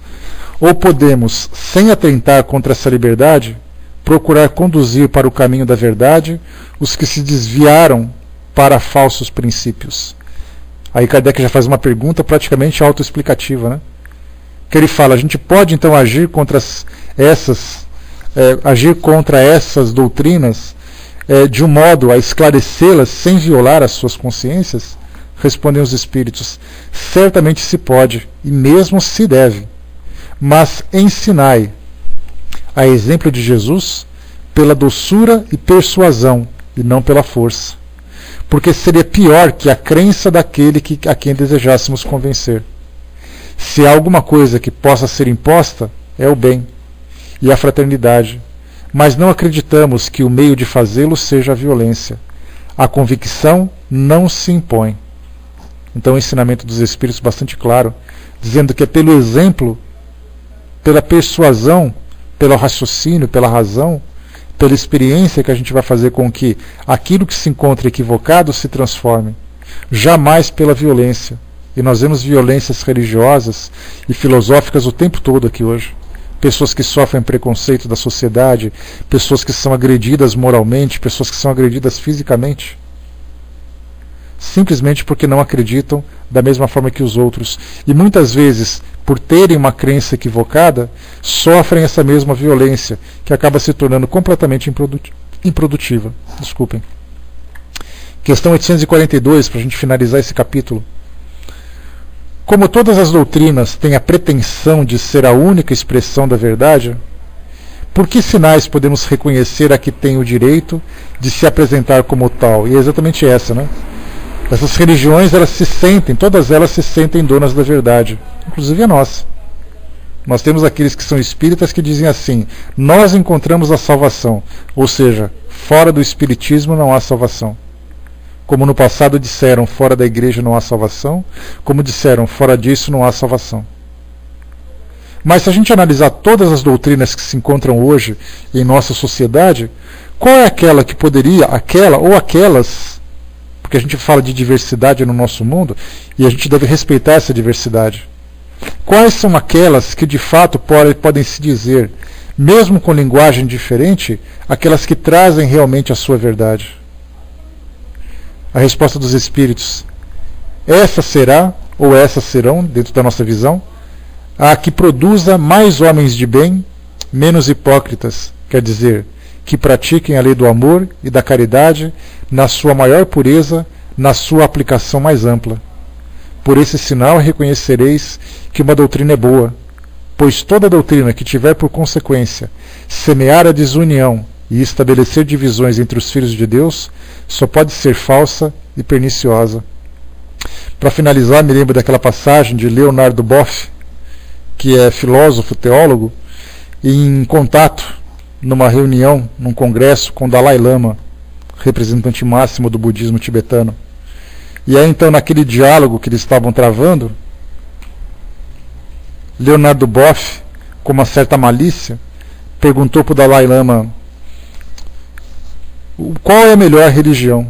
ou podemos, sem atentar contra essa liberdade, procurar conduzir para o caminho da verdade os que se desviaram para falsos princípios? Aí Kardec já faz uma pergunta praticamente autoexplicativa, né? Que ele fala: a gente pode então agir contra essas doutrinas de um modo a esclarecê-las sem violar as suas consciências? Respondem os espíritos: certamente se pode, e mesmo se deve, mas ensinai, a exemplo de Jesus, pela doçura e persuasão, e não pela força, porque seria pior que a crença daquele a quem desejássemos convencer. Se há alguma coisa que possa ser imposta, é o bem e a fraternidade, mas não acreditamos que o meio de fazê-lo seja a violência. A convicção não se impõe. Então o ensinamento dos Espíritos é bastante claro, dizendo que é pelo exemplo, pela persuasão, pelo raciocínio, pela razão, pela experiência que a gente vai fazer com que aquilo que se encontra equivocado se transforme. Jamais pela violência. E nós vemos violências religiosas e filosóficas o tempo todo aqui hoje. Pessoas que sofrem preconceito da sociedade, pessoas que são agredidas moralmente, pessoas que são agredidas fisicamente. Simplesmente porque não acreditam da mesma forma que os outros. E muitas vezes, por terem uma crença equivocada, sofrem essa mesma violência, que acaba se tornando completamente improdutiva. Desculpem. Questão 842, para a gente finalizar esse capítulo. Como todas as doutrinas têm a pretensão de ser a única expressão da verdade, por que sinais podemos reconhecer a que tem o direito de se apresentar como tal? E é exatamente essa, né? Essas religiões, todas elas se sentem donas da verdade, inclusive a nossa. Nós temos aqueles que são espíritas que dizem assim: nós encontramos a salvação, ou seja, fora do espiritismo não há salvação. Como no passado disseram, fora da igreja não há salvação, como disseram, fora disso não há salvação. Mas se a gente analisar todas as doutrinas que se encontram hoje em nossa sociedade, qual é aquela que poderia, aquela ou aquelas, porque a gente fala de diversidade no nosso mundo, e a gente deve respeitar essa diversidade. Quais são aquelas que de fato podem se dizer, mesmo com linguagem diferente, aquelas que trazem realmente a sua verdade? A resposta dos Espíritos: essa será, ou essas serão, dentro da nossa visão, a que produza mais homens de bem, menos hipócritas, quer dizer, que pratiquem a lei do amor e da caridade na sua maior pureza, na sua aplicação mais ampla. Por esse sinal reconhecereis que uma doutrina é boa, pois toda doutrina que tiver por consequência semear a desunião e estabelecer divisões entre os filhos de Deus só pode ser falsa e perniciosa. Para finalizar, me lembro daquela passagem de Leonardo Boff, que é filósofo, teólogo, em contato numa reunião, num congresso com Dalai Lama, representante máximo do budismo tibetano. E aí então, naquele diálogo que eles estavam travando, Leonardo Boff, com uma certa malícia, perguntou para o Dalai Lama: qual é a melhor religião?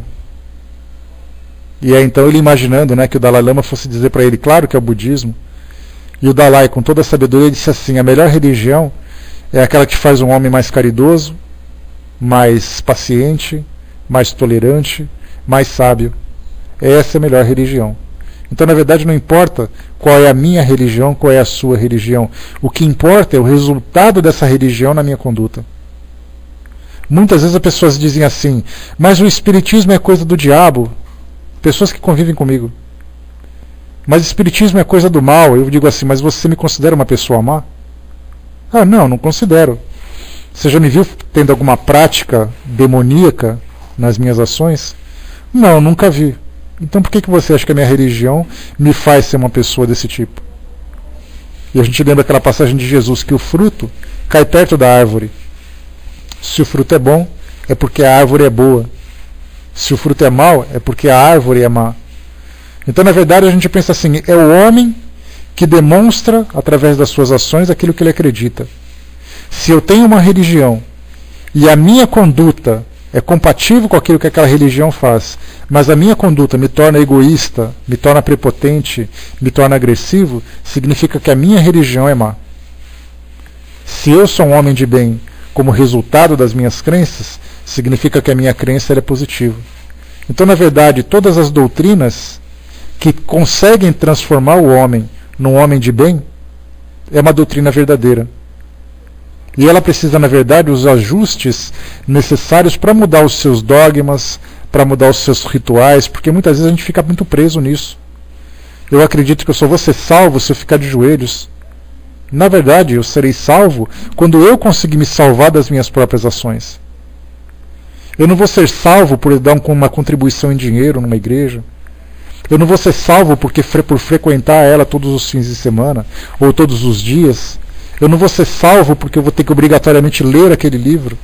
E aí então ele imaginando, né, que o Dalai Lama fosse dizer para ele, claro que é o budismo. E o Dalai, com toda a sabedoria, disse assim: a melhor religião é aquela que faz um homem mais caridoso, mais paciente, mais tolerante, mais sábio. Essa é a melhor religião. Então, na verdade, não importa qual é a minha religião, qual é a sua religião. O que importa é o resultado dessa religião na minha conduta. Muitas vezes as pessoas dizem assim: mas o espiritismo é coisa do diabo. Pessoas que convivem comigo. Mas o espiritismo é coisa do mal. Eu digo assim: mas você me considera uma pessoa má? Ah, não considero. Você já me viu tendo alguma prática demoníaca nas minhas ações? Não, nunca vi. Então por que você acha que a minha religião me faz ser uma pessoa desse tipo? E a gente lembra aquela passagem de Jesus, que o fruto cai perto da árvore. Se o fruto é bom, é porque a árvore é boa. Se o fruto é mau, é porque a árvore é má. Então, na verdade, a gente pensa assim: é o homem que demonstra, através das suas ações, aquilo que ele acredita. Se eu tenho uma religião e a minha conduta é compatível com aquilo que aquela religião faz, mas a minha conduta me torna egoísta, me torna prepotente, me torna agressivo, significa que a minha religião é má. Se eu sou um homem de bem como resultado das minhas crenças, significa que a minha crença é positiva. Então, na verdade, todas as doutrinas que conseguem transformar o homem num homem de bem é uma doutrina verdadeira. E ela precisa, na verdade, os ajustes necessários para mudar os seus dogmas, para mudar os seus rituais, porque muitas vezes a gente fica muito preso nisso. Eu acredito que eu só vou ser salvo se eu ficar de joelhos. Na verdade, eu serei salvo quando eu conseguir me salvar das minhas próprias ações. Eu não vou ser salvo por dar uma contribuição em dinheiro numa igreja. Eu não vou ser salvo por frequentar ela todos os fins de semana ou todos os dias. Eu não vou ser salvo porque eu vou ter que obrigatoriamente ler aquele livro.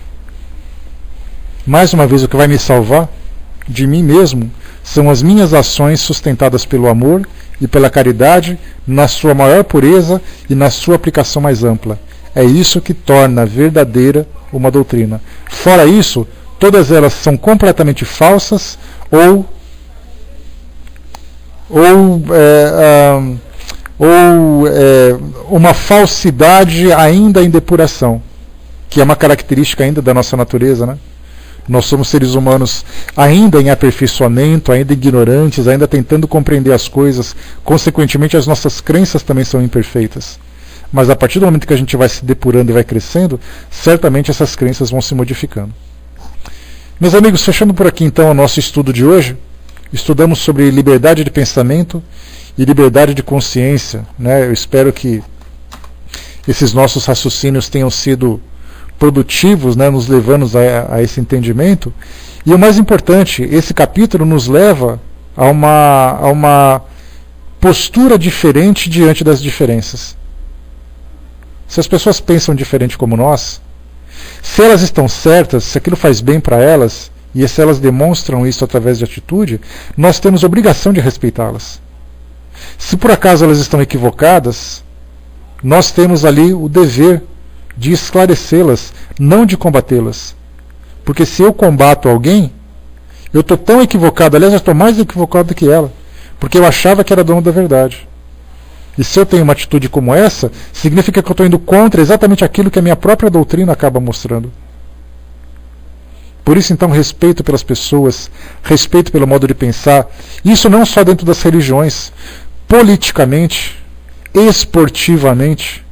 Mais uma vez, o que vai me salvar de mim mesmo são as minhas ações sustentadas pelo amor e pela caridade na sua maior pureza e na sua aplicação mais ampla. É isso que torna verdadeira uma doutrina. Fora isso, todas elas são completamente falsas ou uma falsidade ainda em depuração, que é uma característica ainda da nossa natureza, né? Nós somos seres humanos ainda em aperfeiçoamento, ainda ignorantes, ainda tentando compreender as coisas. Consequentemente, as nossas crenças também são imperfeitas. Mas a partir do momento que a gente vai se depurando e vai crescendo, certamente essas crenças vão se modificando. Meus amigos, fechando por aqui então o nosso estudo de hoje, estudamos sobre liberdade de pensamento e liberdade de consciência, né? Eu espero que esses nossos raciocínios tenham sido produtivos, né, nos levando a esse entendimento. E o mais importante, esse capítulo nos leva a uma postura diferente diante das diferenças. Se as pessoas pensam diferente como nós, se elas estão certas, se aquilo faz bem para elas, e se elas demonstram isso através de atitude, nós temos obrigação de respeitá-las. Se por acaso elas estão equivocadas, nós temos ali o dever de esclarecê-las, não de combatê-las. Porque se eu combato alguém, eu estou tão equivocado, aliás, eu estou mais equivocado do que ela, porque eu achava que era dono da verdade. E se eu tenho uma atitude como essa, significa que eu estou indo contra exatamente aquilo que a minha própria doutrina acaba mostrando. Por isso, então, respeito pelas pessoas, respeito pelo modo de pensar, isso não só dentro das religiões, politicamente, esportivamente,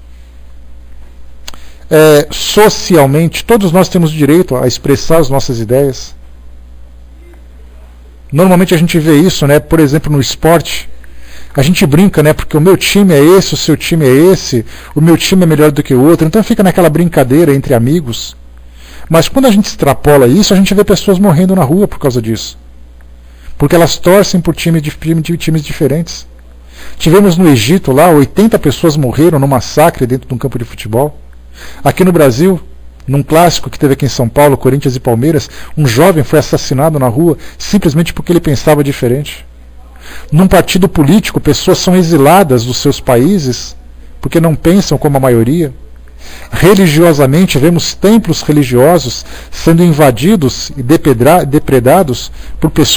socialmente, todos nós temos direito a expressar as nossas ideias. Normalmente a gente vê isso, né? Por exemplo, no esporte, a gente brinca, né? Porque o meu time é esse, o seu time é esse, o meu time é melhor do que o outro, então fica naquela brincadeira entre amigos. Mas quando a gente extrapola isso, a gente vê pessoas morrendo na rua por causa disso, porque elas torcem por times diferentes. Tivemos no Egito lá, 80 pessoas morreram num massacre dentro de um campo de futebol. Aqui no Brasil, num clássico que teve aqui em São Paulo, Corinthians e Palmeiras, um jovem foi assassinado na rua simplesmente porque ele pensava diferente. Num partido político, pessoas são exiladas dos seus países porque não pensam como a maioria. Religiosamente, vemos templos religiosos sendo invadidos e depredados por pessoas